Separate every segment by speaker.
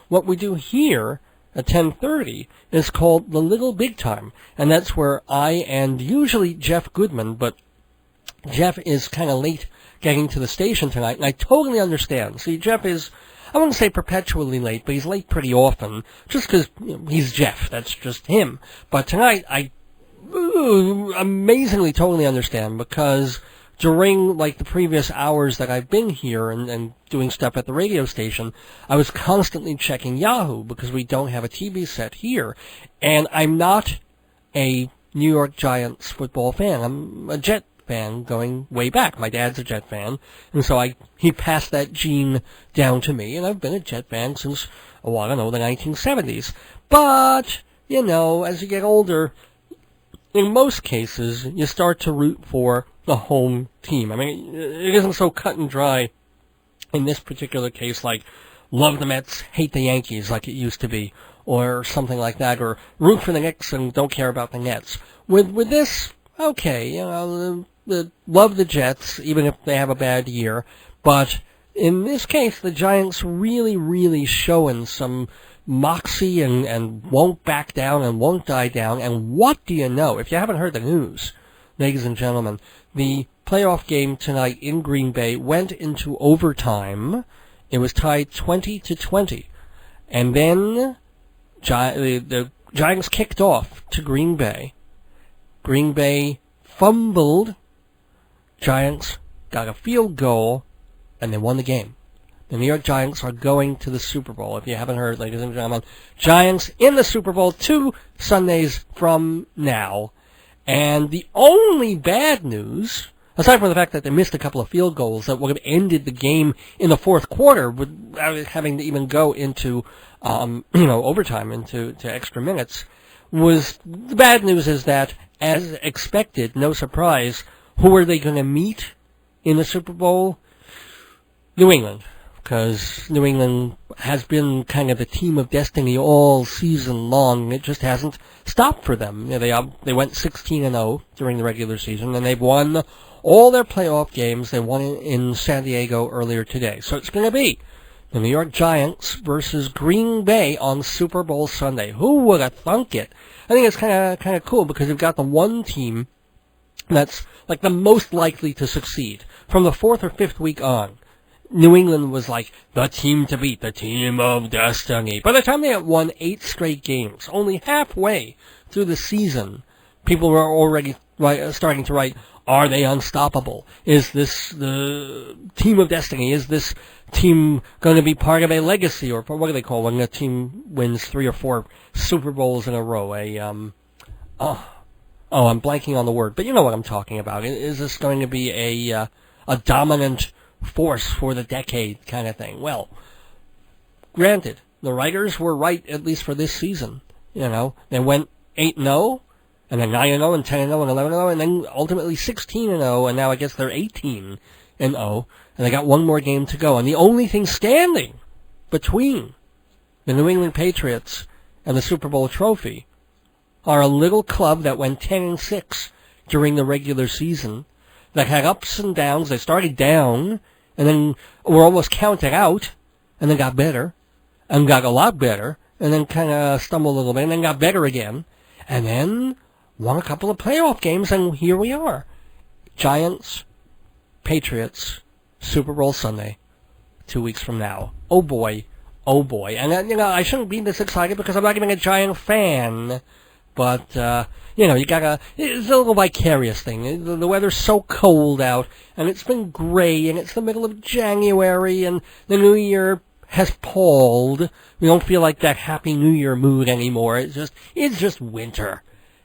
Speaker 1: What we do here at 10:30 is called The Little Big Time, and that's where I and usually Jeff Goodman, but Jeff is kind of late getting to the station tonight, and I totally understand. See, Jeff is, I wouldn't say perpetually late, but he's late pretty often, just because he's Jeff. That's just him. But tonight, I amazingly totally understand, because during, like, the previous hours that I've been here and doing stuff at the radio station, I was constantly checking Yahoo, because we don't have a TV set here. And I'm not a New York Giants football fan. I'm a Jet fan going way back. My dad's a Jet fan, and so he passed that gene down to me, and I've been a Jet fan since, the 1970s. But, as you get older, in most cases, you start to root for the home team. I mean, it isn't so cut and dry in this particular case, like, love the Mets, hate the Yankees, like it used to be, or something like that, or root for the Knicks and don't care about the Nets. With this, okay, love the Jets, even if they have a bad year, but in this case, the Giants really, really showing some moxie and won't back down and won't die down. And what do you know? If you haven't heard the news, ladies and gentlemen, the playoff game tonight in Green Bay went into overtime. It was tied 20-20. And then the Giants kicked off to Green Bay. Green Bay fumbled. Giants got a field goal, and they won the game. The New York Giants are going to the Super Bowl. If you haven't heard, ladies and gentlemen, Giants in the Super Bowl 2 Sundays from now. And the only bad news, aside from the fact that they missed a couple of field goals that would have ended the game in the fourth quarter without having to even go into, overtime, into extra minutes, was the bad news is that, as expected, no surprise, who are they going to meet in the Super Bowl? New England, because New England has been kind of the team of destiny all season long. It just hasn't stopped for them. They went 16-0 during the regular season, and they've won all their playoff games. They won in San Diego earlier today. So it's going to be the New York Giants versus Green Bay on Super Bowl Sunday. Who would have thunk it? I think it's kind of cool, because you've got the one team that's like the most likely to succeed from the fourth or fifth week on. New England was like the team to beat, the team of destiny. By the time they had won 8 straight games, only halfway through the season, people were already starting to write, are they unstoppable? Is this the team of destiny? Is this team going to be part of a legacy? Or what do they call when a team wins 3 or 4 Super Bowls in a row? I'm blanking on the word, but you know what I'm talking about. Is this going to be a dominant force for the decade kind of thing? Well, granted, the writers were right, at least for this season. They went 8-0, and then 9-0, and 10-0, and 11-0, and then ultimately 16-0, and now I guess they're 18-0, and they got one more game to go. And the only thing standing between the New England Patriots and the Super Bowl trophy are a little club that went 10-6 during the regular season, that had ups and downs. They started down, and then were almost counted out, and then got better, and got a lot better, and then kind of stumbled a little bit, and then got better again, and then won a couple of playoff games, and here we are. Giants, Patriots, Super Bowl Sunday, 2 weeks from now. Oh boy. And, I shouldn't be this excited because I'm not even a Giant fan, but, it's a little vicarious thing. The weather's so cold out, and it's been gray, and it's the middle of January, and the New Year has palled. We don't feel like that Happy New Year mood anymore. It's just winter.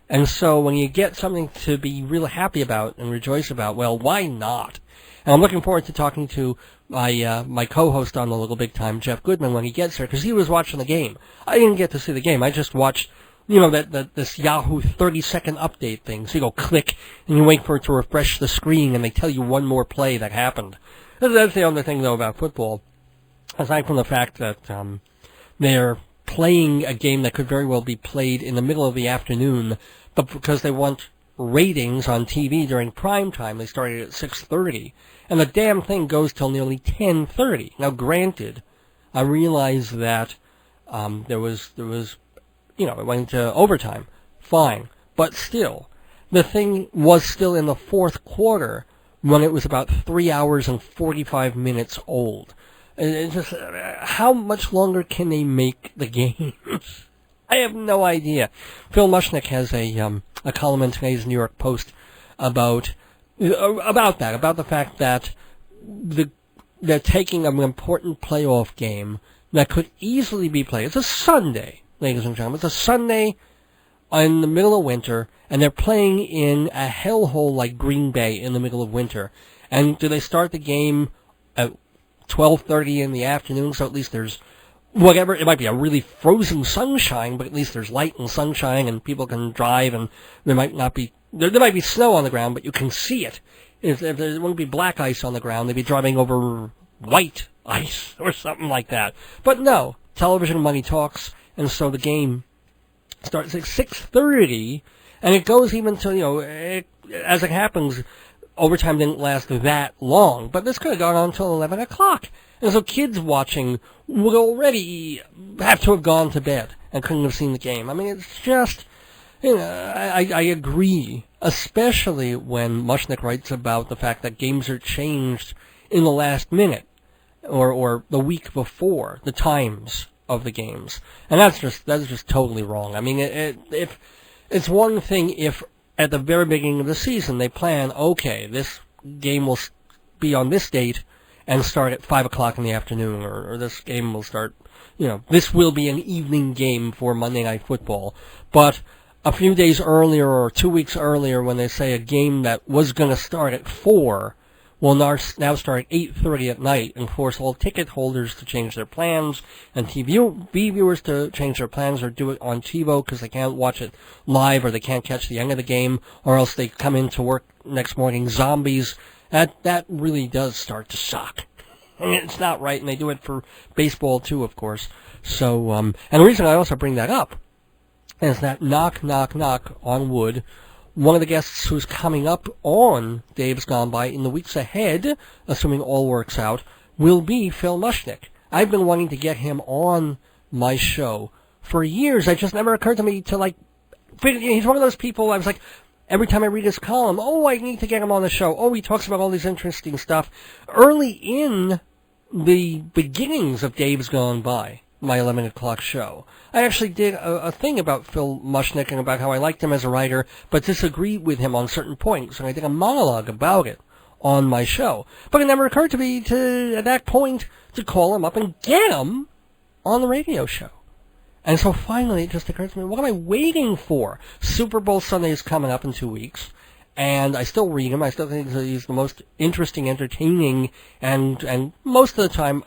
Speaker 1: And so when you get something to be really happy about and rejoice about, well, why not? And I'm looking forward to talking to my co-host on The Little Big Time, Jeff Goodman, when he gets there, because he was watching the game. I didn't get to see the game. I just watched this Yahoo 30-second update thing. So you go click, and you wait for it to refresh the screen, and they tell you one more play that happened. That's the other thing, though, about football. Aside from the fact that they're playing a game that could very well be played in the middle of the afternoon, but because they want ratings on TV during prime time, they started at 6:30, and the damn thing goes till nearly 10:30. Now, granted, I realize that There was, it went into overtime. Fine. But still, the thing was still in the fourth quarter when it was about 3 hours and 45 minutes old. It's just, how much longer can they make the games? I have no idea. Phil Mushnick has a column in today's New York Post about the fact that they're taking an important playoff game that could easily be played. It's a Sunday, ladies and gentlemen. It's a Sunday in the middle of winter, and they're playing in a hellhole like Green Bay in the middle of winter. And do they start the game at 12:30 in the afternoon, so at least there's whatever, it might be a really frozen sunshine, but at least there's light and sunshine and people can drive, and there might be snow on the ground, but you can see it. If there wouldn't be black ice on the ground, they'd be driving over white ice or something like that. But no, television money talks, and so the game starts at 6:30, and it goes even to, as it happens, overtime didn't last that long, but this could have gone on until 11 o'clock. And so kids watching would already have to have gone to bed and couldn't have seen the game. I mean, it's just, I agree, especially when Mushnick writes about the fact that games are changed in the last minute or the week before the times of the games. And that's just totally wrong. I mean, if it's one thing if at the very beginning of the season they plan, okay, this game will be on this date and start at 5 o'clock in the afternoon, or this game will start, this will be an evening game for Monday Night Football. But a few days earlier or 2 weeks earlier, when they say a game that was going to start at 4 will now start at 8:30 at night, and force all ticket holders to change their plans, and TV viewers to change their plans or do it on TiVo because they can't watch it live or they can't catch the end of the game, or else they come into work next morning zombies. That really does start to suck. And it's not right, and they do it for baseball too, of course. So, and the reason I also bring that up is that knock, knock, knock on wood, one of the guests who's coming up on Dave's Gone By in the weeks ahead, assuming all works out, will be Phil Mushnick. I've been wanting to get him on my show for years. It just never occurred to me to, he's one of those people, I was like, every time I read his column, I need to get him on the show. He talks about all this interesting stuff. Early in the beginnings of Dave's Gone By, my 11 o'clock show, I actually did a thing about Phil Mushnick and about how I liked him as a writer, but disagreed with him on certain points, and I did a monologue about it on my show. But it never occurred to me at that point, to call him up and get him on the radio show. And so finally it just occurred to me, what am I waiting for? Super Bowl Sunday is coming up in 2 weeks, and I still read him. I still think he's the most interesting, entertaining, and most of the time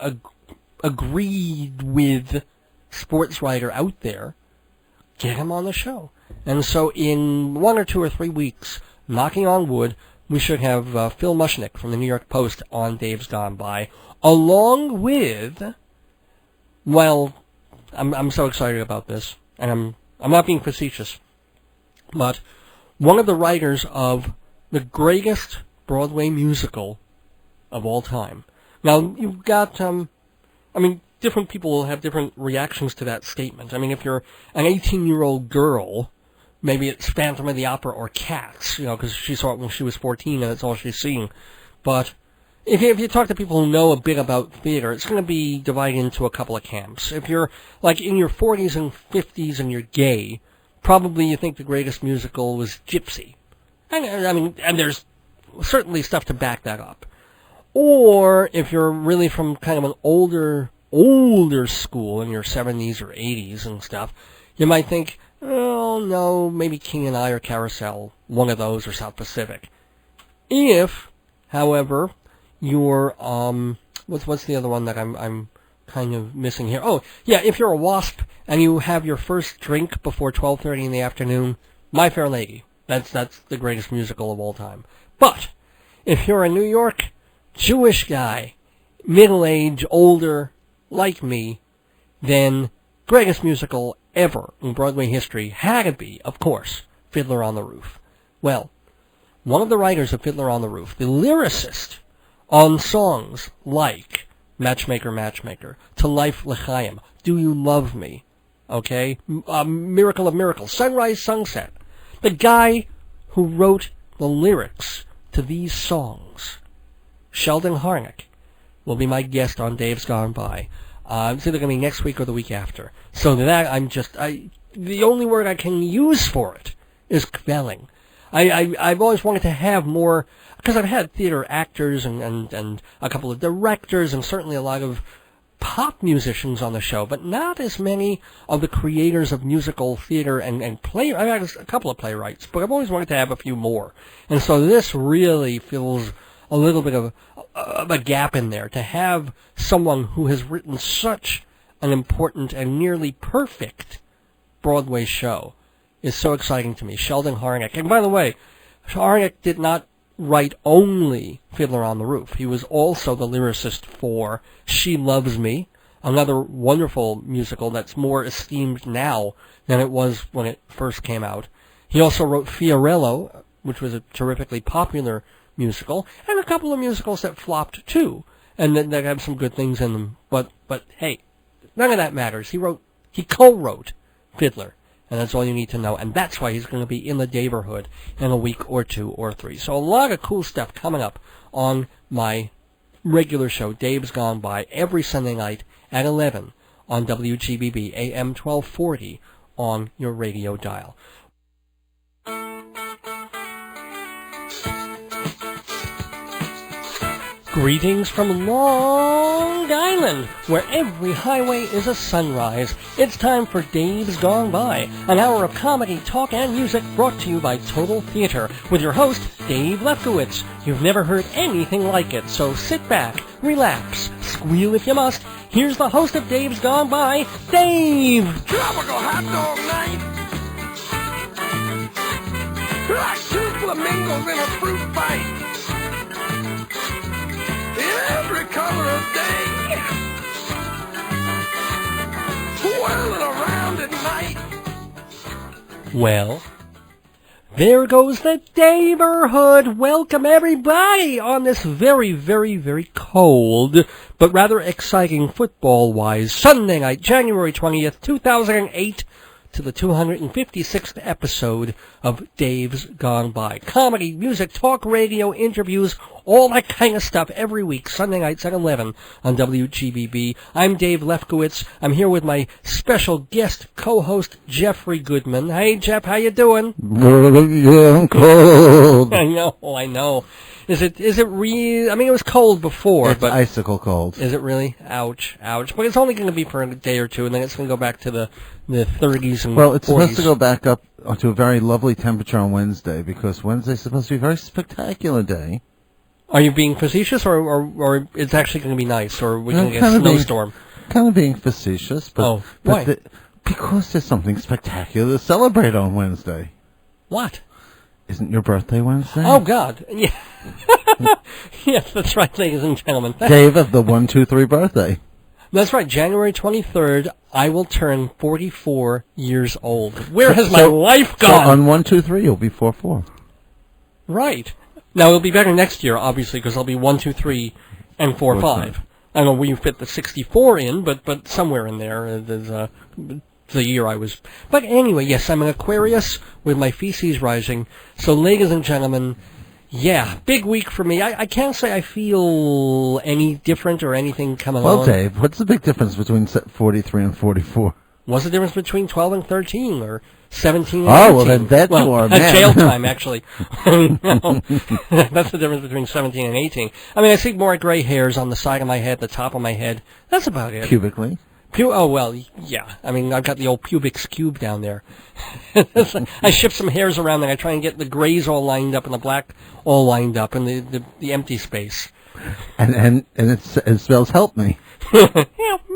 Speaker 1: agreed with sports writer out there. Get him on the show. And so in 1 or 2 or 3 weeks, knocking on wood, we should have Phil Mushnick from the New York Post on Dave's Gone By, along with, I'm so excited about this, and I'm not being facetious, but one of the writers of the greatest Broadway musical of all time. Now, you've got, different people will have different reactions to that statement. I mean, if you're an 18-year-old girl, maybe it's Phantom of the Opera or Cats, because she saw it when she was 14 and that's all she's seen. But if you talk to people who know a bit about theater, it's going to be divided into a couple of camps. If you're, in your 40s and 50s and you're gay, probably you think the greatest musical was Gypsy. And there's certainly stuff to back that up. Or if you're really from kind of an older school in your 70s or 80s and stuff, you might think, oh no, maybe King and I or Carousel, one of those, or South Pacific. If, however, you're what's the other one that I'm kind of missing here? Oh, yeah, if you're a WASP and you have your first drink before 12:30 in the afternoon, My Fair Lady. That's the greatest musical of all time. But if you're a New York Jewish guy, middle-aged, older, like me, then greatest musical ever in Broadway history had to be, of course, Fiddler on the Roof. Well, one of the writers of Fiddler on the Roof, the lyricist on songs like Matchmaker, Matchmaker, To Life L'Chaim, Do You Love Me, okay, Miracle of Miracles, Sunrise, Sunset. The guy who wrote the lyrics to these songs, Sheldon Harnick, will be my guest on Dave's Gone By. It's either going to be next week or the week after. So that the only word I can use for it is quelling. I've always wanted to have more, because I've had theater actors and a couple of directors and certainly a lot of pop musicians on the show, but not as many of the creators of musical theater and play. I've had a couple of playwrights, but I've always wanted to have a few more. And so this really fills a little bit of a gap in there, to have someone who has written such an important and nearly perfect Broadway show is so exciting to me. Sheldon Harnick. And by the way, Harnick did not write only Fiddler on the Roof. He was also the lyricist for She Loves Me, another wonderful musical that's more esteemed now than it was when it first came out. He also wrote Fiorello, which was a terrifically popular musical, and a couple of musicals that flopped too, and that have some good things in them. But hey, none of that matters. He co-wrote Fiddler, and that's all you need to know. And that's why he's going to be in the neighborhood in a week or two or three. So a lot of cool stuff coming up on my regular show, Dave's Gone By, every Sunday night at 11 on WGBB-AM 1240 on your radio dial. Greetings from Long Island, where every highway is a sunrise. It's time for Dave's Gone By, an hour of comedy, talk, and music brought to you by Total Theater, with your host, Dave Lefkowitz. You've never heard anything like it, so sit back, relax, squeal if you must. Here's the host of Dave's Gone By, Dave!
Speaker 2: Tropical hot dog night! Like two flamingos in a fruit fight! Every color of day, whirling around at night.
Speaker 1: Well, there goes the neighborhood. Welcome everybody on this very, very, very cold, but rather exciting football-wise Sunday night, January 20th, 2008, to the 256th episode of Dave's Gone By. Comedy, music, talk, radio, interviews, all that kind of stuff every week, Sunday nights at 11 on WGBB. I'm Dave Lefkowitz. I'm here with my special guest co-host, Jeffrey Goodman. Hey, Jeff, how you doing?
Speaker 3: Yeah, I'm cold.
Speaker 1: I know. Is it real? I mean, it was cold before,
Speaker 3: it's
Speaker 1: but
Speaker 3: icicle cold.
Speaker 1: Is it really? Ouch. But it's only going to be for a day or two, and then it's going to go back to the 30s and 40s.
Speaker 3: Well, it's supposed to go back up to a very lovely temperature on Wednesday, because Wednesday's supposed to be a very spectacular day.
Speaker 1: Are you being facetious, or it's actually going to be nice, or we're going to get a snowstorm?
Speaker 3: Kind of being facetious, but,
Speaker 1: why?
Speaker 3: Because there's something spectacular to celebrate on Wednesday.
Speaker 1: What?
Speaker 3: Isn't your birthday Wednesday?
Speaker 1: Oh, God. Yeah. Yes, that's right, ladies and gentlemen.
Speaker 3: Dave of the 123 birthday.
Speaker 1: That's right, January 23rd, I will turn 44 years old. Where has my life gone?
Speaker 3: So on 123, you'll be 44.
Speaker 1: Right. Now, it'll be better next year, obviously, because I'll be 1, 2, 3, and 4, 5. I don't know where you fit the 64 in, but somewhere in there, there's the year I was. But anyway, yes, I'm an Aquarius with my feces rising. So, ladies and gentlemen, yeah, big week for me. I can't say I feel any different or anything coming on.
Speaker 3: Well, Dave, what's the big difference between 43 and 44?
Speaker 1: What's the difference between 12 and 13, or 17 and 18?
Speaker 3: Oh, well, then that's more, man.
Speaker 1: Jail time, actually. No, that's the difference between 17 and 18. I mean, I see more gray hairs on the side of my head, the top of my head. That's about it.
Speaker 3: Pubically?
Speaker 1: Oh, well, yeah. I mean, I've got the old pubic cube down there. I shift some hairs around and I try and get the grays all lined up and the black all lined up and the empty space.
Speaker 3: And it spells help me.
Speaker 1: Help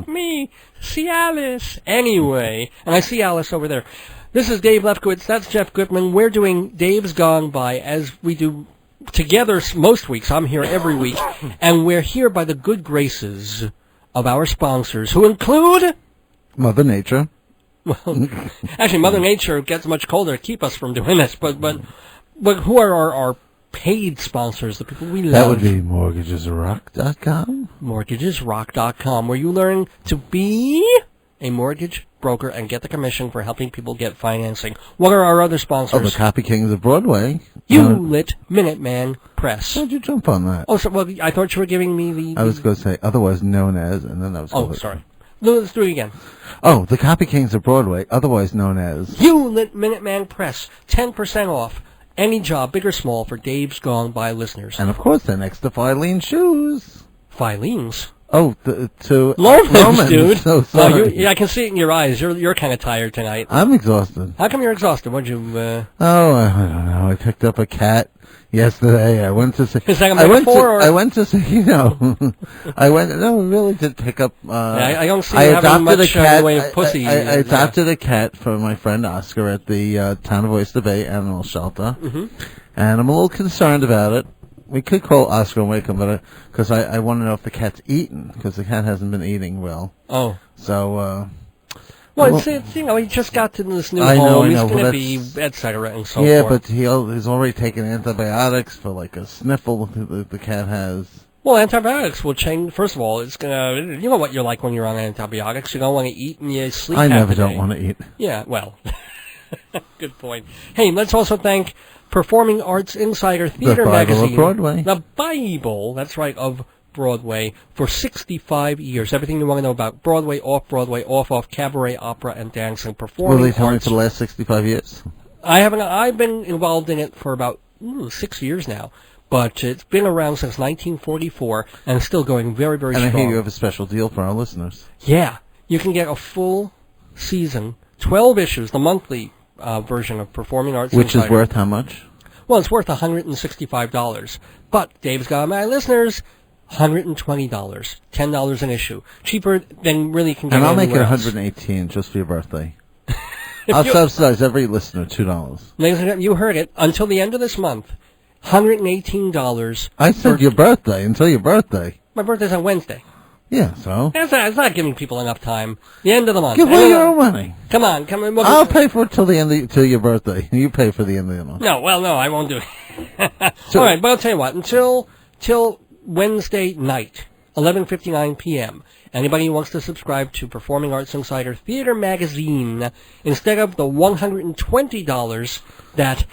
Speaker 1: me, see Alice. Anyway, and I see Alice over there. This is Dave Lefkowitz, that's Jeff Goodman. We're doing Dave's Gone By, as we do together most weeks. I'm here every week, and we're here by the good graces of our sponsors, who include
Speaker 3: Mother Nature.
Speaker 1: Well, actually, Mother Nature gets much colder to keep us from doing this, but who are our paid sponsors, the people we love.
Speaker 3: That would be mortgagesrock.com.
Speaker 1: Mortgagesrock.com, where you learn to be a mortgage broker and get the commission for helping people get financing. What are our other sponsors?
Speaker 3: Oh, the Copy Kings of Broadway.
Speaker 1: Hewlett Minuteman Press.
Speaker 3: How'd you jump on that?
Speaker 1: Oh, so, well, I thought you were giving me the...
Speaker 3: I was going to say, otherwise known as, and then I was going
Speaker 1: Oh, sorry. No, let's do it again.
Speaker 3: Oh, the Copy Kings of Broadway, otherwise known as...
Speaker 1: Hewlett Minuteman Press. 10% off. Any job, big or small, for Dave's Gone By listeners.
Speaker 3: And, of course, they're next to Filene's Shoes.
Speaker 1: Filene's?
Speaker 3: Oh, to
Speaker 1: Romans, dude.
Speaker 3: So sorry.
Speaker 1: I can see it in your eyes. You're kind of tired tonight.
Speaker 3: I'm exhausted.
Speaker 1: How come you're exhausted? What'd you...
Speaker 3: Oh, I don't know. I picked up a cat yesterday. I went to see...
Speaker 1: Is that a metaphor,
Speaker 3: I went to see, I really did pick up...
Speaker 1: I don't see you having much in the way of pussy.
Speaker 3: I adopted a cat for my friend Oscar at the Town of Oyster Bay Animal Shelter. Mm-hmm. And I'm a little concerned about it. We could call Oscar and wake him, but because I want to know if the cat's eaten, because the cat hasn't been eating well.
Speaker 1: Oh.
Speaker 3: So,
Speaker 1: well, it's he just got to this new
Speaker 3: I
Speaker 1: home.
Speaker 3: know,
Speaker 1: He's going to be, etc. and so forth.
Speaker 3: Yeah, but he's already taken antibiotics for like a sniffle the cat has.
Speaker 1: Well, antibiotics will change. First of all, it's going to... You know what you're like when you're on antibiotics. You don't want to eat and you sleep
Speaker 3: I
Speaker 1: half
Speaker 3: never
Speaker 1: the day.
Speaker 3: don't want to eat.
Speaker 1: Yeah, well... Good point. Hey, let's also thank Performing Arts Insider Theater
Speaker 3: The Bible
Speaker 1: Magazine.
Speaker 3: of Broadway.
Speaker 1: The Bible, that's right, of Broadway, for 65 years. Everything you want to know about Broadway, off-Broadway, off, cabaret, opera, and dancing. Performing
Speaker 3: Will they tell me
Speaker 1: arts.
Speaker 3: for the last 65 years?
Speaker 1: I've been involved in it for about 6 years now. But it's been around since 1944 and still going very, very strong.
Speaker 3: And I hear you have a special deal for our listeners.
Speaker 1: Yeah. You can get a full season, 12 issues, the monthly version of Performing Arts
Speaker 3: Which
Speaker 1: Insider.
Speaker 3: is worth how much?
Speaker 1: Well, it's worth $165. But Dave's Got My Listeners, $120. $10 an issue. Cheaper than really can get
Speaker 3: And I'll make it
Speaker 1: anywhere else.
Speaker 3: $118 just for your birthday. I'll subsidize every listener $2.
Speaker 1: Ladies and gentlemen, you heard it. Until the end of this month, $118.
Speaker 3: I said your birthday, until your birthday.
Speaker 1: My birthday's on Wednesday.
Speaker 3: Yeah, so?
Speaker 1: It's not giving people enough time. The end of the month.
Speaker 3: Give away your own money.
Speaker 1: Come on.
Speaker 3: I'll pay for it till your birthday. You pay for the end of the month.
Speaker 1: No, I won't do it. All right, but I'll tell you what. Till Wednesday night, 11:59 p.m., anybody who wants to subscribe to Performing Arts Insider Theater Magazine, instead of the $120 that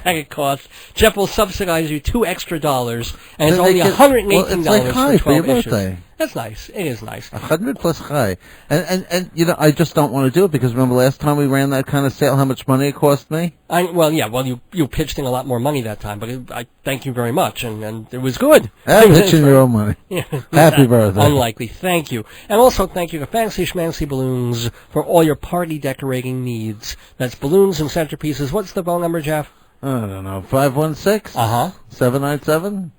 Speaker 1: it costs, Jeff will subsidize you $2 extra, and it's only $118
Speaker 3: it's like high
Speaker 1: for 12
Speaker 3: your
Speaker 1: issues.
Speaker 3: birthday.
Speaker 1: That's nice. It is nice.
Speaker 3: 100 plus high. And I just don't want to do it because remember last time we ran that kind of sale, how much money it cost me?
Speaker 1: You pitched in a lot more money that time, but I thank you very much, and it was good.
Speaker 3: I'm pitching your own money.
Speaker 1: Yeah.
Speaker 3: Happy birthday.
Speaker 1: Unlikely. Thank you. And also thank you to Fancy Schmancy Balloons for all your party decorating needs. That's balloons and centerpieces. What's the phone number, Jeff?
Speaker 3: I don't know. 516? 797?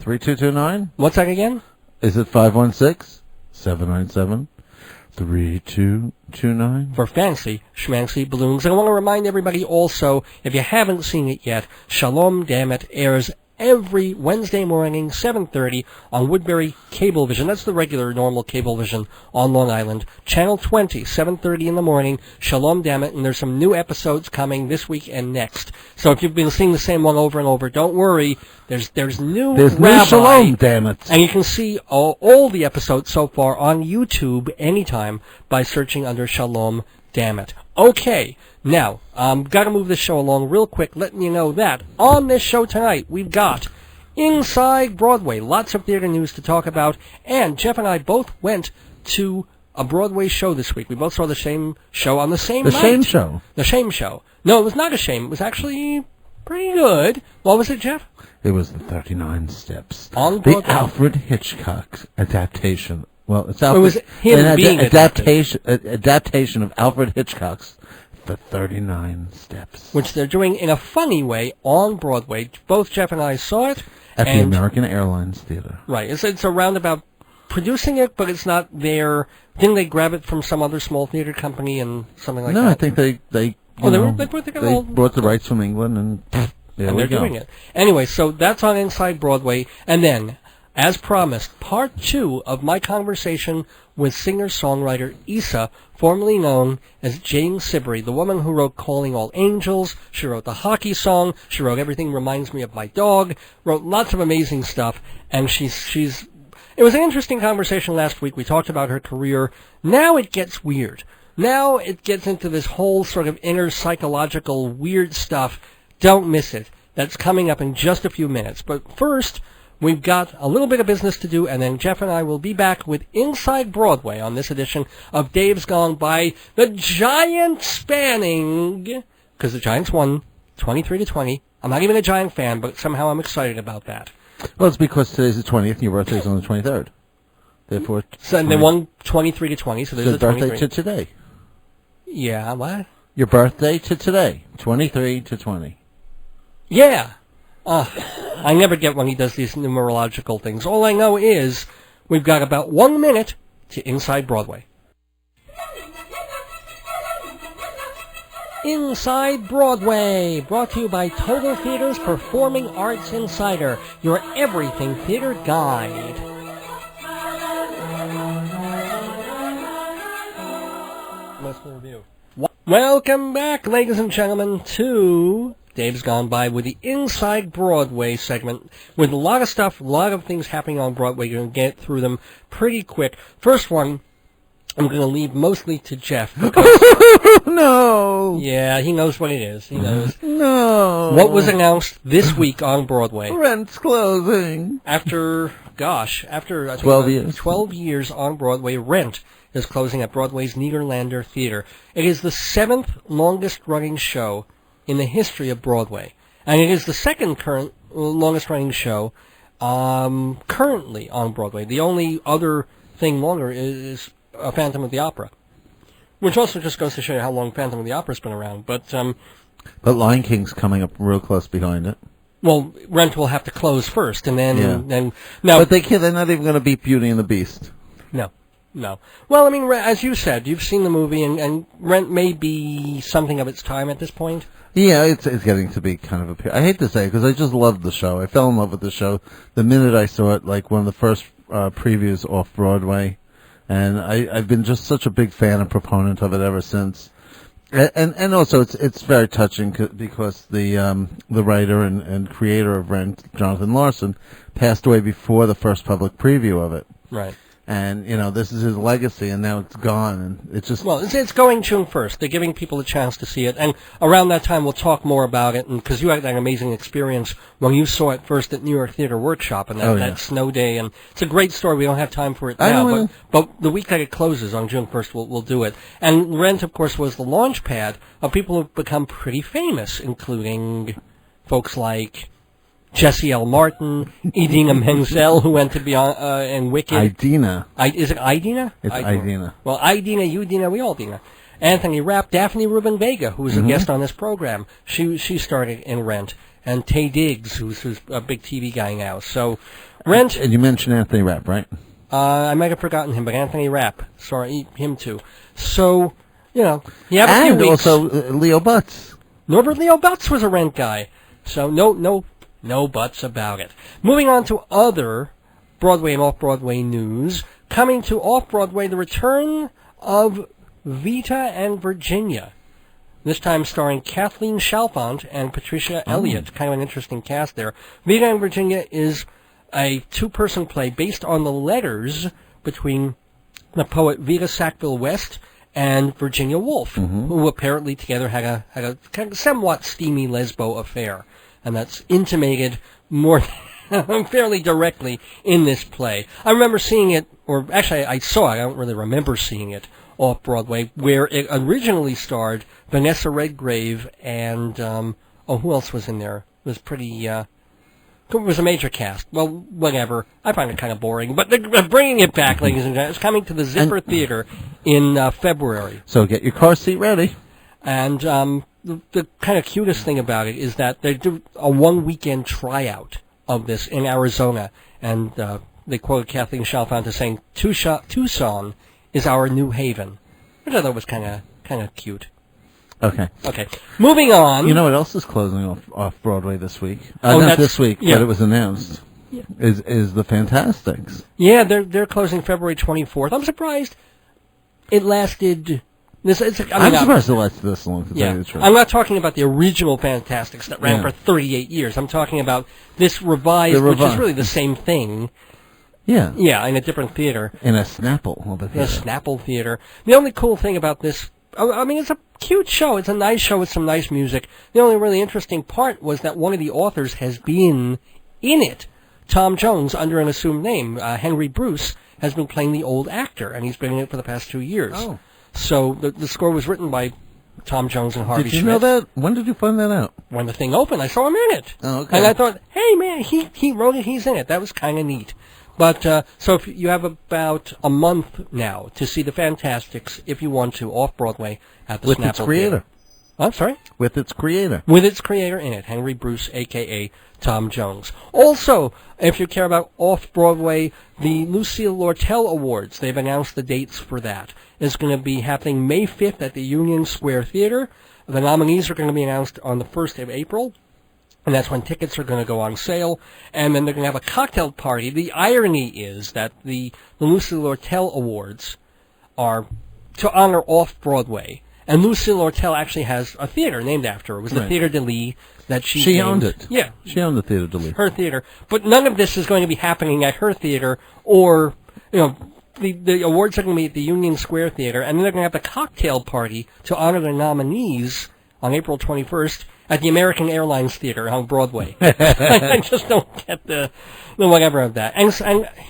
Speaker 3: 3229?
Speaker 1: What's that again?
Speaker 3: Is it 516-797-3229?
Speaker 1: For Fancy Schmancy Balloons. And I want to remind everybody also, if you haven't seen it yet, Shalom Dammit airs every Wednesday morning, 7:30, on Woodbury Cablevision. That's the regular, normal Cablevision on Long Island. Channel 20, 7:30 in the morning, Shalom Dammit, and there's some new episodes coming this week and next. So if you've been seeing the same one over and over, don't worry. There's new Rabbi,
Speaker 3: Shalom Dammit.
Speaker 1: and you can see all the episodes so far on YouTube anytime by searching under Shalom Dammit. Okay, now, got to move this show along real quick, letting you know that on this show tonight, we've got Inside Broadway, lots of theater news to talk about, and Jeff and I both went to a Broadway show this week. We both saw the same show on the same night.
Speaker 3: The same show?
Speaker 1: The same show. No, it was not a shame. It was actually pretty good. What was it, Jeff?
Speaker 3: It was the 39 Steps.
Speaker 1: On Broadway.
Speaker 3: The Alfred Hitchcock adaptation. Well, it's Alfred,
Speaker 1: It was him being
Speaker 3: adaptation of Alfred Hitchcock's The 39 Steps,
Speaker 1: which they're doing in a funny way on Broadway. Both Jeff and I saw it
Speaker 3: at the American Airlines Theater.
Speaker 1: Right, it's a roundabout producing it, but it's not their. Didn't they grab it from some other small theater company and something like that?
Speaker 3: No, I think they brought the rights from England and
Speaker 1: they're doing it anyway. So that's on Inside Broadway, and then as promised, part 2 of my conversation with singer-songwriter Issa, formerly known as Jane Siberry, the woman who wrote Calling All Angels. She wrote the hockey song. She wrote Everything Reminds Me of My Dog. Wrote lots of amazing stuff, and she's. It was an interesting conversation last week. We talked about her career. Now it gets weird. Now it gets into this whole sort of inner psychological weird stuff. Don't miss it. That's coming up in just a few minutes. But first, we've got a little bit of business to do, and then Jeff and I will be back with Inside Broadway on this edition of Dave's Gone By. The Giants spanning, because the Giants won 23-20. I'm not even a Giant fan, but somehow I'm excited about that.
Speaker 3: Well, it's because today's the 20th and your birthday's on the 23rd. Therefore,
Speaker 1: So they won 23-20, so there's
Speaker 3: the
Speaker 1: a
Speaker 3: birthday
Speaker 1: 23.
Speaker 3: to today.
Speaker 1: Yeah, what?
Speaker 3: Your birthday to today, 23-20.
Speaker 1: Yeah. I never get when he does these numerological things. All I know is we've got about 1 minute to Inside Broadway. Inside Broadway, brought to you by Total Theater's Performing Arts Insider, your everything theater guide. Review. Welcome back, ladies and gentlemen, to Dave's Gone By with the Inside Broadway segment, with a lot of stuff, a lot of things happening on Broadway. You're going to get through them pretty quick. First one, I'm going to leave mostly to Jeff.
Speaker 3: No.
Speaker 1: Yeah, he knows what it is. He knows.
Speaker 3: No.
Speaker 1: What was announced this week on Broadway?
Speaker 3: Rent's closing.
Speaker 1: After I think
Speaker 3: 12 years.
Speaker 1: 12 years on Broadway, Rent is closing at Broadway's Nederlander Theater. It is the 7th longest-running show in the history of Broadway, and it is the second longest-running show currently on Broadway. The only other thing longer is Phantom of the Opera, which also just goes to show you how long Phantom of the Opera's been around. But
Speaker 3: Lion King's coming up real close behind it.
Speaker 1: Well, Rent will have to close first, and then
Speaker 3: But they're not even going to beat Beauty and the Beast.
Speaker 1: No. Well, I mean, as you said, you've seen the movie, and Rent may be something of its time at this point.
Speaker 3: Yeah, it's getting to be kind of I hate to say it, because I just loved the show. I fell in love with the show the minute I saw it, like one of the first previews off Broadway. And I've been just such a big fan and proponent of it ever since. And also it's very touching because the writer and creator of Rent, Jonathan Larson, passed away before the first public preview of it.
Speaker 1: Right.
Speaker 3: And, this is his legacy, and now it's gone, and it's just...
Speaker 1: Well, it's going June 1st. They're giving people a chance to see it, and around that time we'll talk more about it, because you had that amazing experience when you saw it first at New York Theater Workshop, and that snow day, and it's a great story. We don't have time for it now, but the week that it closes on June 1st, we'll do it. And Rent, of course, was the launch pad of people who've become pretty famous, including folks like Jesse L. Martin, Idina Menzel, who went to be on in Wicked.
Speaker 3: Idina.
Speaker 1: Is it Idina?
Speaker 3: It's Idina.
Speaker 1: Well, Idina, you Dina, we all Dina. Anthony Rapp, Daphne Rubin Vega, who was a guest on this program. She started in Rent. And Taye Diggs, who's a big TV guy now. So, Rent...
Speaker 3: And you mentioned Anthony Rapp, right?
Speaker 1: I might have forgotten him, but Anthony Rapp. Sorry, him too. So, you have a few
Speaker 3: and
Speaker 1: weeks.
Speaker 3: Also Leo Butz.
Speaker 1: Norbert Leo Butz was a Rent guy. So, no buts about it. Moving on to other Broadway and off-Broadway news. Coming to off-Broadway, the return of Vita and Virginia. This time starring Kathleen Chalfant and Patricia Elliott. Kind of an interesting cast there. Vita and Virginia is a two-person play based on the letters between the poet Vita Sackville West and Virginia Woolf, who apparently together had a kind of somewhat steamy lesbo affair. And that's intimated more fairly directly in this play. I remember seeing it, or actually I saw it, I don't really remember seeing it, off-Broadway, where it originally starred Vanessa Redgrave and, who else was in there? It was pretty, it was a major cast. Well, whatever. I find it kind of boring. But they're bringing it back, ladies and gentlemen. It's coming to the Zipper Theater in February.
Speaker 3: So get your car seat ready.
Speaker 1: And the kind of cutest thing about it is that they do a one-weekend tryout of this in Arizona. And they quoted Kathleen Chalfant as saying, Tucson is our New Haven, which I thought was kind of cute.
Speaker 3: Okay.
Speaker 1: Moving on.
Speaker 3: You know what else is closing off Broadway this week?
Speaker 1: Oh,
Speaker 3: not this week,
Speaker 1: yeah.
Speaker 3: but it was announced. is the Fantastics.
Speaker 1: Yeah, they're closing February 24th. I'm surprised it lasted.
Speaker 3: I'm surprised it lasted this long. To tell you the truth.
Speaker 1: I'm not talking about the original Fantastics that ran for 38 years. I'm talking about this revised, which is really the same thing.
Speaker 3: Yeah.
Speaker 1: Yeah, in a different theater.
Speaker 3: In a Snapple.
Speaker 1: In a Snapple theater. The only cool thing about this, I mean, it's a cute show. It's a nice show with some nice music. The only really interesting part was that one of the authors has been in it. Tom Jones, under an assumed name, Henry Bruce, has been playing the old actor, and he's been in it for the past 2 years.
Speaker 3: Oh. So
Speaker 1: the score was written by Tom Jones and Harvey Schmidt.
Speaker 3: Did you know that? When did you find that out?
Speaker 1: When the thing opened, I saw him in it.
Speaker 3: Oh, okay.
Speaker 1: And I thought, hey, man, he wrote it, he's in it. That was kind of neat. But, so if you have about a month now to see the Fantastics, if you want to, off-Broadway at the Snapple
Speaker 3: With its creator.
Speaker 1: Theater. I'm sorry?
Speaker 3: With its creator.
Speaker 1: With its creator in it, Henry Bruce, a.k.a. Tom Jones. Also, if you care about off-Broadway, the Lucille Lortel Awards, they've announced the dates for that. It's going to be happening May 5th at the Union Square Theater. The nominees are going to be announced on the 1st of April. And that's when tickets are going to go on sale. And then they're going to have a cocktail party. The irony is that the Lucille Lortel Awards are to honor off-Broadway. And Lucille Lortel actually has a theater named after her. It was the Theater de Lys that she
Speaker 3: owned it.
Speaker 1: Yeah.
Speaker 3: She owned the Theater de Lys.
Speaker 1: Her theater. But none of this is going to be happening at her theater or, the awards are going to be at the Union Square Theater. And then they're going to have the cocktail party to honor the nominees on April 21st at the American Airlines Theater on Broadway. I just don't get the whatever of that. And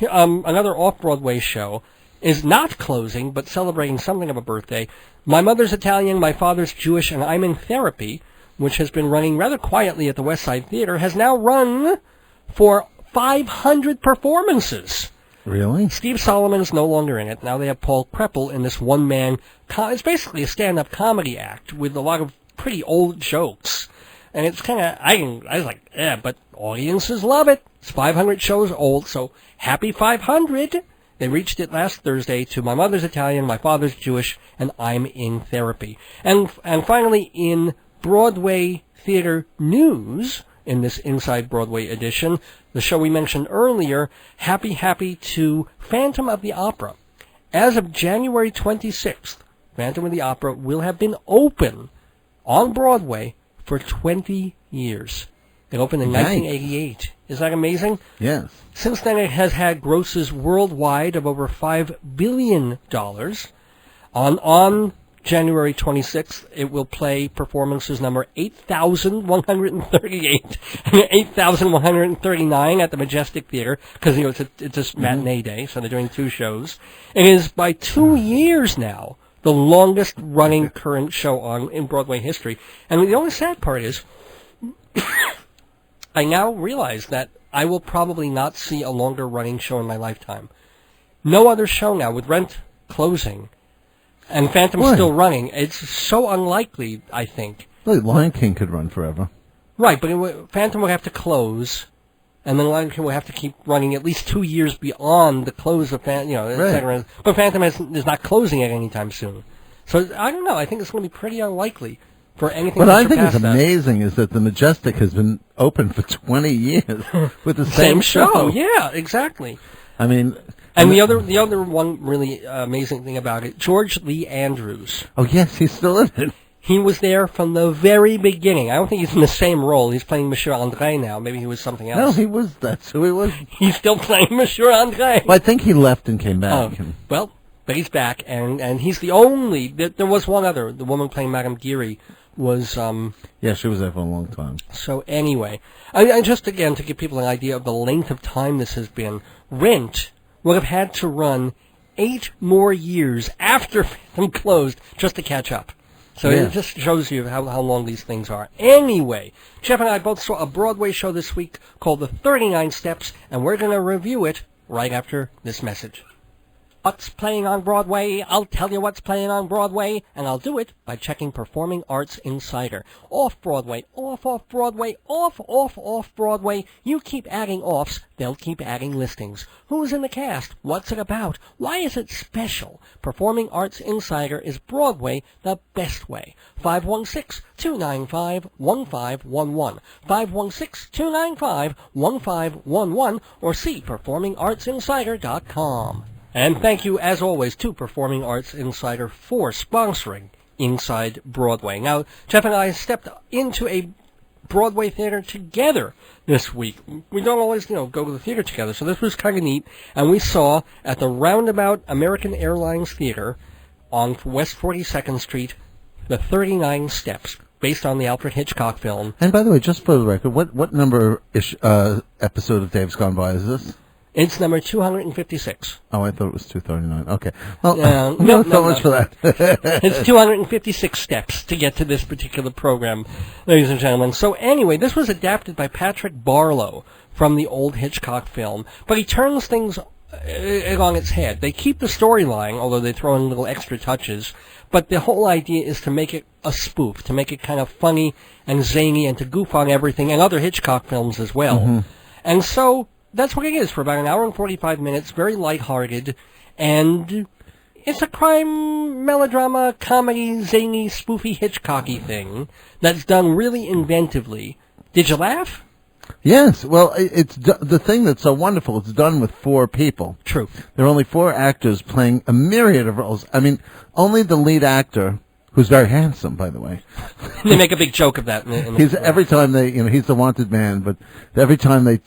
Speaker 1: another off-Broadway show is not closing, but celebrating something of a birthday. My Mother's Italian, My Father's Jewish, and I'm in Therapy, which has been running rather quietly at the West Side Theater, has now run for 500 performances.
Speaker 3: Really?
Speaker 1: Steve Solomon's no longer in it. Now they have Paul Kreppel in this one-man... it's basically a stand-up comedy act with a lot of pretty old jokes. And it's kind of... I was like, but audiences love it. It's 500 shows old, so happy 500. They reached it last Thursday to My Mother's Italian, My Father's Jewish, and I'm in Therapy. And finally, in Broadway theater news, in this Inside Broadway edition, the show we mentioned earlier, Happy to Phantom of the Opera. As of January 26th, Phantom of the Opera will have been open on Broadway for 20 years. It opened in 1988. Isn't that amazing?
Speaker 3: Yes.
Speaker 1: Since then, it has had grosses worldwide of over $5 billion. On January 26th, it will play performances number 8,138 and 8,139 at the Majestic Theater, because it's a matinee day, so they're doing 2 shows. It is, by 2 years now, the longest-running current show in Broadway history. And the only sad part is... I now realize that I will probably not see a longer-running show in my lifetime. No other show now, with Rent closing and Phantom still running. It's so unlikely, I think.
Speaker 3: Like Lion King could run forever.
Speaker 1: Right, but Phantom would have to close, and then Lion King would have to keep running at least 2 years beyond the close of Phantom, etc. But Phantom is not closing at any time soon. So, I don't know. I think it's going to be pretty unlikely for anything.
Speaker 3: What I think is amazing is that the Majestic has been open for 20 years with the same show.
Speaker 1: Yeah, exactly.
Speaker 3: I mean,
Speaker 1: and the other one really amazing thing about it, George Lee Andrews.
Speaker 3: Oh yes, he's still in it.
Speaker 1: He was there from the very beginning. I don't think he's in the same role. He's playing Monsieur André now. Maybe he was something else.
Speaker 3: No, that's who he was.
Speaker 1: He's still playing Monsieur André.
Speaker 3: Well, I think he left and came back.
Speaker 1: Well, but he's back, and he's the only. There was one other. The woman playing Madame Geary was...
Speaker 3: yeah, she was there for a long time.
Speaker 1: So anyway, I just, again, to give people an idea of the length of time this has been, Rent would have had to run 8 more years after Phantom closed just to catch up. So it just shows you how long these things are. Anyway, Jeff and I both saw a Broadway show this week called The 39 Steps, and we're going to review it right after this message. What's playing on Broadway? I'll tell you what's playing on Broadway, and I'll do it by checking Performing Arts Insider. Off-Broadway, off-Broadway, off-Broadway. You keep adding offs, they'll keep adding listings. Who's in the cast? What's it about? Why is it special? Performing Arts Insider is Broadway the best way. 516-295-1511. 516-295-1511, or see performingartsinsider.com. And thank you, as always, to Performing Arts Insider for sponsoring Inside Broadway. Now, Jeff and I stepped into a Broadway theater together this week. We don't always, go to the theater together, so this was kind of neat. And we saw at the Roundabout American Airlines Theater on West 42nd Street, The 39 Steps, based on the Alfred Hitchcock film.
Speaker 3: And by the way, just for the record, what number episode of Dave's Gone By is this?
Speaker 1: It's number 256.
Speaker 3: Oh, I thought it was 239. Okay. Well,
Speaker 1: no,
Speaker 3: so much for that.
Speaker 1: It's 256 steps to get to this particular program, ladies and gentlemen. So anyway, this was adapted by Patrick Barlow from the old Hitchcock film, but he turns things on its head. They keep the storyline, although they throw in little extra touches, but the whole idea is to make it a spoof, to make it kind of funny and zany and to goof on everything and other Hitchcock films as well. Mm-hmm. And so that's what it is for about an hour and 45 minutes, very lighthearted, and it's a crime, melodrama, comedy, zany, spoofy, Hitchcocky thing that's done really inventively. Did you laugh?
Speaker 3: Yes. Well, it's the thing that's so wonderful. It's done with 4 people.
Speaker 1: True.
Speaker 3: There are only 4 actors playing a myriad of roles. I mean, only the lead actor, who's very handsome, by the way.
Speaker 1: They make a big joke of that.
Speaker 3: Every time he's the wanted man, but every time they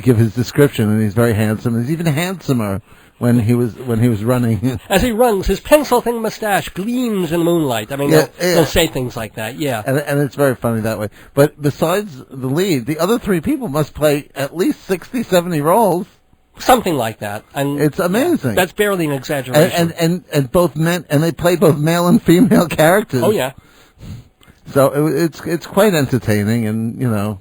Speaker 3: give his description, and he's very handsome. He's even handsomer when he was running.
Speaker 1: As he runs, his pencil-thin mustache gleams in the moonlight. I mean, they'll say things like that. Yeah,
Speaker 3: and it's very funny that way. But besides the lead, the other 3 people must play at least 60, 70 roles.
Speaker 1: Something like that. And
Speaker 3: it's amazing.
Speaker 1: That's barely an exaggeration.
Speaker 3: And both men, and they play both male and female characters.
Speaker 1: Oh yeah.
Speaker 3: So it's quite entertaining, and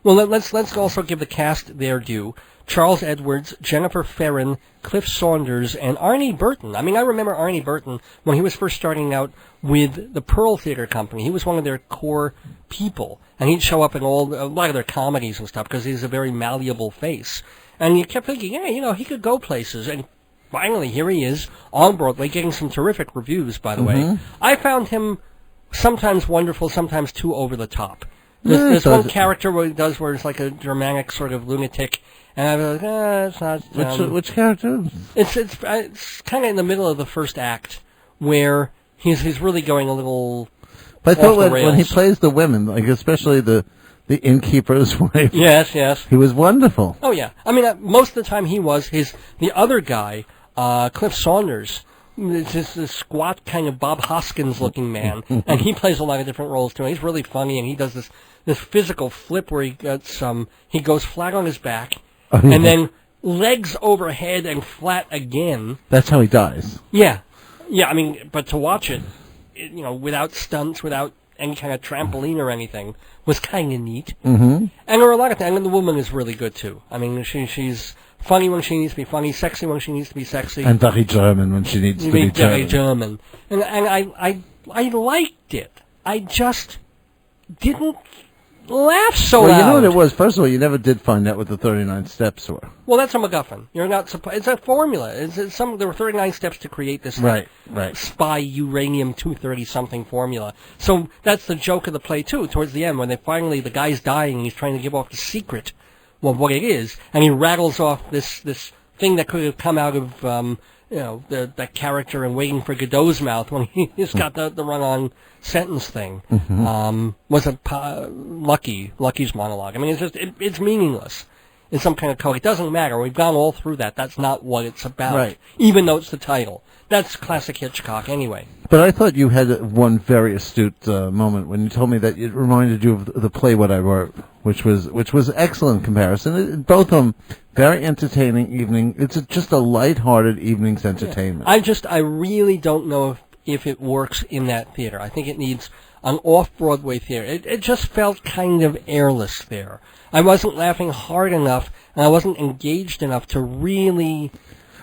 Speaker 1: Well, let's also give the cast their due. Charles Edwards, Jennifer Ferrin, Cliff Saunders, and Arnie Burton. I mean, I remember Arnie Burton when he was first starting out with the Pearl Theater Company. He was one of their core people, and he'd show up in a lot of their comedies and stuff because he's a very malleable face. And you kept thinking, yeah, he could go places. And finally, here he is on Broadway, getting some terrific reviews, by the way. I found him sometimes wonderful, sometimes too over the top. There's one character where it's like a Germanic sort of lunatic, and I was like, it's not.
Speaker 3: Which character?
Speaker 1: It's kind of in the middle of the first act where he's really going a little.
Speaker 3: But I thought when he plays the women, like especially the innkeeper's wife.
Speaker 1: Yes.
Speaker 3: He was wonderful.
Speaker 1: Oh yeah, I mean most of the time he was. The other guy, Cliff Saunders. It's just this squat kind of Bob Hoskins-looking man, and he plays a lot of different roles too. He's really funny, and he does this physical flip where he goes flat on his back, and then legs overhead and flat again.
Speaker 3: That's how he dies.
Speaker 1: Yeah. I mean, but to watch it, without stunts, without any kind of trampoline or anything, was kind of neat. Mm-hmm. And there were a lot of things. And the woman is really good too. I mean, she's funny when she needs to be funny, sexy when she needs to be sexy,
Speaker 3: and very German when she needs to be
Speaker 1: very German. And I liked it. I just didn't laugh so loud.
Speaker 3: Well, you know what it was? First of all, you never did find out what the 39 steps were. Well,
Speaker 1: that's a MacGuffin. You're not surprised. It's a formula. There were 39 steps to create this
Speaker 3: right.
Speaker 1: spy uranium-230 something formula. So that's the joke of the play too. Towards the end, when the guy's dying, and he's trying to give off the secret of what it is, and he rattles off this thing that could have come out of that character in Waiting for Godot's mouth when he's got the run-on sentence thing. Mm-hmm. Was it Lucky's monologue? I mean, it's meaningless in some kind of code. It doesn't matter. We've gone all through that. That's not what it's about.
Speaker 3: Right.
Speaker 1: Even though it's the title. That's classic Hitchcock anyway.
Speaker 3: But I thought you had one very astute moment when you told me that it reminded you of the play What I Wrote, which was excellent comparison. Both of them very entertaining evening. It's just a lighthearted evening's entertainment.
Speaker 1: Yeah. I really don't know if it works in that theater. I think it needs an off-Broadway theater. It just felt kind of airless there. I wasn't laughing hard enough, and I wasn't engaged enough to really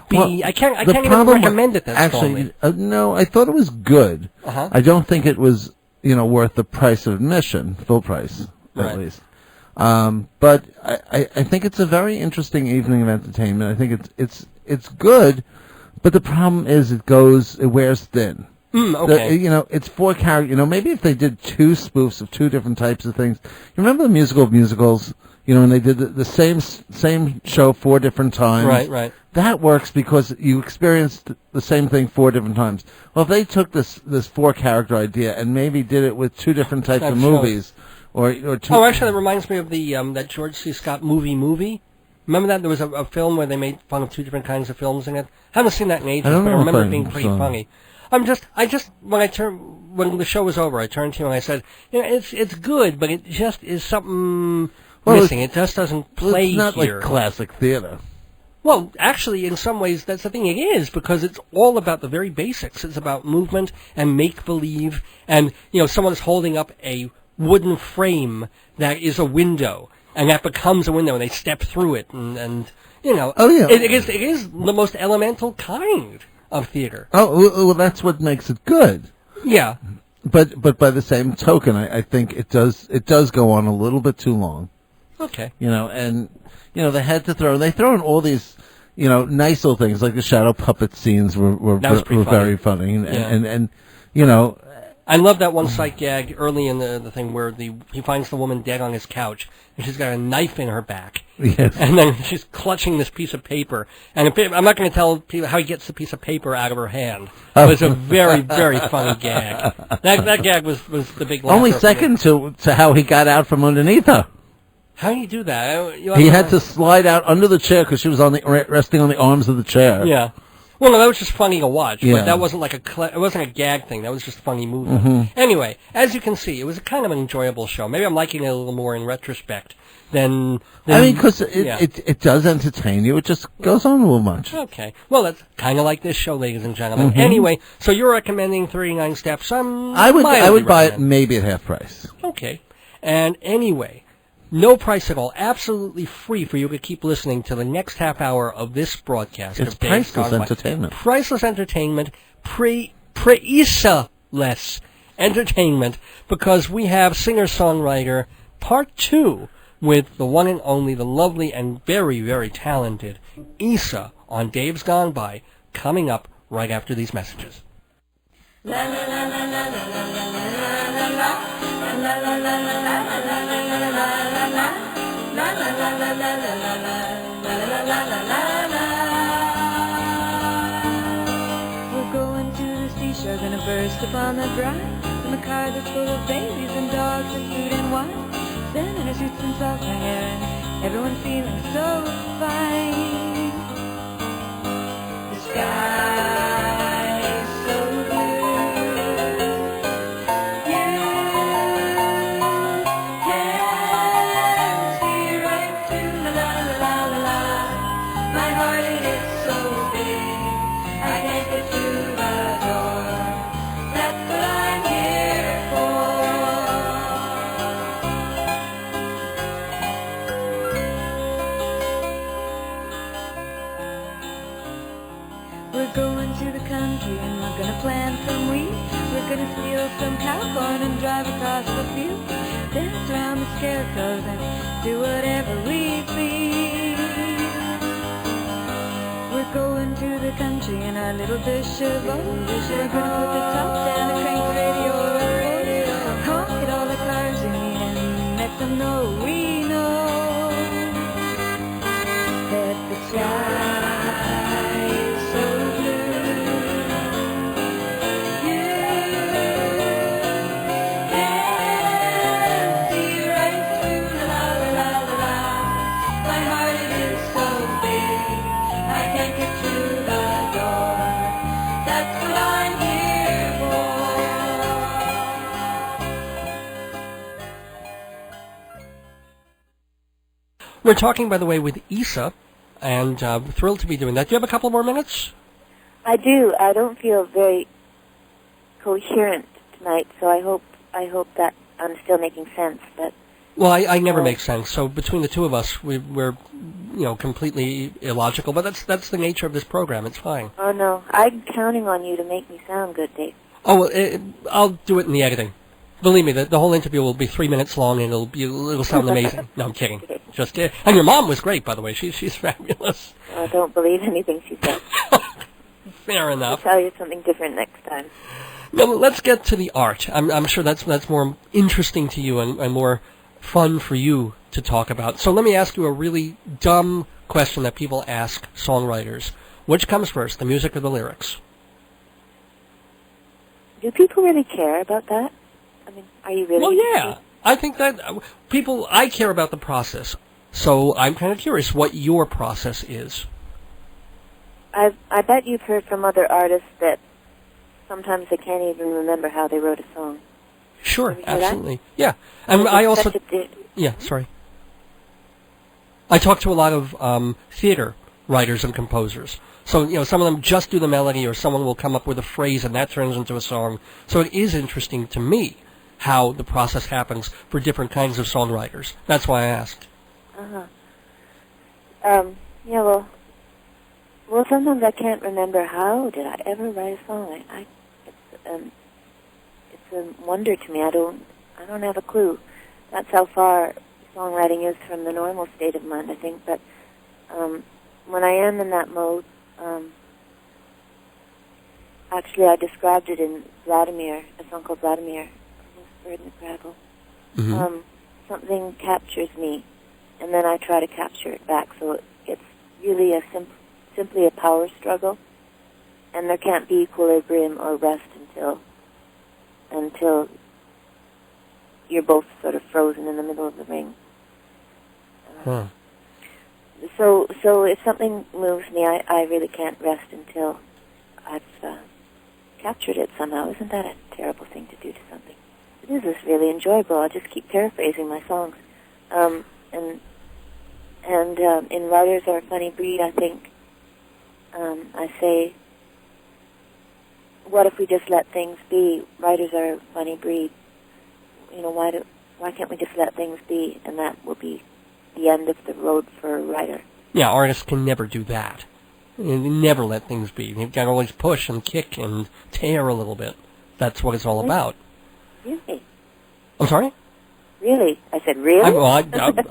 Speaker 1: be.
Speaker 3: Well,
Speaker 1: I can't even recommend it that
Speaker 3: actually,
Speaker 1: strongly.
Speaker 3: no, I thought it was good.
Speaker 1: Uh-huh.
Speaker 3: I don't think it was, worth the price of admission, full price,
Speaker 1: Right.
Speaker 3: at least. But I think it's a very interesting evening of entertainment. I think it's good, but the problem is it wears thin.
Speaker 1: Okay.
Speaker 3: It's 4 characters. Maybe if they did 2 spoofs of 2 different types of things. You remember the musical of musicals? And they did the same show 4 different times.
Speaker 1: Right.
Speaker 3: That works because you experienced the same thing 4 different times. Well, if they took this 4 character idea and maybe did it with 2 different types of movies, or 2.
Speaker 1: Oh, actually, that reminds me of the that George C. Scott movie. Remember that there was a film where they made fun of 2 different kinds of films in it. I haven't seen that in ages, but I remember it being pretty funny. When the show was over, I turned to you and I said, it's good, but it just is something missing. It just doesn't play
Speaker 3: here. It's not
Speaker 1: here.
Speaker 3: like classic theater.
Speaker 1: Well, actually, in some ways, that's the thing. It is, because it's all about the very basics. It's about movement and make-believe, and, someone's holding up a wooden frame that is a window, and that becomes a window, and they step through it, and
Speaker 3: Oh, yeah.
Speaker 1: It is the most elemental kind of theater.
Speaker 3: Oh, well, that's what makes it good.
Speaker 1: Yeah.
Speaker 3: But by the same token, I think it does go on a little bit too long.
Speaker 1: Okay.
Speaker 3: And they had to they throw in all these nice little things, like the shadow puppet scenes were very funny, and
Speaker 1: I love that one sight gag early in the thing where he finds the woman dead on his couch, and she's got a knife in her back.
Speaker 3: Yes.
Speaker 1: And then she's clutching this piece of paper. And I'm not going to tell people how he gets the piece of paper out of her hand. It was a very, very funny gag. That gag was the big laugher.
Speaker 3: Only second to how he got out from underneath her.
Speaker 1: How do you do that?
Speaker 3: He had to slide out under the chair because she was resting on the arms of the chair.
Speaker 1: Yeah. Well, no, that was just funny to watch,
Speaker 3: Yeah.
Speaker 1: but that wasn't it wasn't a gag thing. That was just funny movement. Anyway, as you can see, it was a kind of an enjoyable show. Maybe I'm liking it a little more in retrospect than
Speaker 3: because it does entertain you. It just goes on a little much.
Speaker 1: Okay. Well, that's kind of like this show, ladies and gentlemen. Anyway, so you're recommending 39 Steps.
Speaker 3: I would buy it maybe at half price.
Speaker 1: Okay. And anyway, no price at all. Absolutely free for you to keep listening to the next half hour of this broadcast.
Speaker 3: It's priceless entertainment.
Speaker 1: Priceless entertainment. Pre-Issa-less entertainment, because we have singer-songwriter Part 2 with the one and only, the lovely and very, very talented Issa on Dave's Gone By, coming up right after these messages. La la la la la la la la la la la la
Speaker 4: We're going to the seashore, gonna burst upon the brine in a car that's full of babies and dogs and food and wine. Then in our suits and salt my hair, and everyone feeling so fine. The sky is so blue, you can see right through. La la la la la. My heart it is so big, I can't get through the door. That's what I'm here for. We're going to the country and we're gonna plant some wheat. We're gonna steal some cow corn and drive across the field. Dance around the scarecrows and do whatever we please. We're going to the country in our little disheville. We're gonna put the top down and crank the radio up. Honk at all the cars we meet and let them know we know that the sky is so blue. You can see right through. La la la la la. My heart it is so big, I can't get through the door. That's what I'm here for.
Speaker 1: We're talking, by the way, with Issa, and thrilled to be doing that. Do you have a couple more minutes?
Speaker 5: I do. I don't feel very coherent tonight, so I hope that I'm still making sense. But
Speaker 1: Well, I never make sense. So between the two of us, we're completely illogical. But that's the nature of this program. It's fine.
Speaker 5: Oh, no. I'm counting on you to make me sound good, Dave.
Speaker 1: Oh, well, I'll do it in the editing. Believe me, the whole interview will be 3 minutes long, and it'll sound amazing. No, I'm kidding. Just kidding. And your mom was great, by the way. She's fabulous.
Speaker 5: I don't believe anything she says.
Speaker 1: Fair enough.
Speaker 5: I'll tell you something different next time.
Speaker 1: Now, let's get to the art. I'm sure that's more interesting to you and more fun for you to talk about. So let me ask you a really dumb question that people ask songwriters. Which comes first, the music or the lyrics?
Speaker 5: Do people really care about that? I mean, are you really...
Speaker 1: Well, yeah. I think that I care about the process. So I'm kind of curious what your process is.
Speaker 5: I bet you've heard from other artists that sometimes they can't even remember how they wrote a song.
Speaker 1: Sure, absolutely. Yeah. And I also... Yeah, sorry. I talk to a lot of theater writers and composers. So, some of them just do the melody, or someone will come up with a phrase and that turns into a song. So it is interesting to me how the process happens for different kinds of songwriters. That's why I asked.
Speaker 5: Uh-huh. Yeah, well, sometimes I can't remember how did I ever write a song. It's a wonder to me. I don't have a clue. That's how far songwriting is from the normal state of mind, I think. But when I am in that mode, actually I described it in Vladimir, a song called Vladimir, Bird in the Cradle.
Speaker 1: Mm-hmm.
Speaker 5: Something captures me, and then I try to capture it back. So it's really simply a power struggle, and there can't be equilibrium or rest until you're both sort of frozen in the middle of the ring.
Speaker 1: Huh.
Speaker 5: So if something moves me, I really can't rest until I've captured it somehow. Isn't that a terrible thing to do to something? It is just really enjoyable. I'll just keep paraphrasing my songs. And in Writers Are a Funny Breed, I think, I say, what if we just let things be? Writers are a funny breed. Why can't we just let things be? And that will be the end of the road for a writer.
Speaker 1: Yeah, artists can never do that. They never let things be. They've got to always push and kick and tear a little bit. That's what it's all about.
Speaker 5: Really?
Speaker 1: I'm sorry?
Speaker 5: Really? I said, really?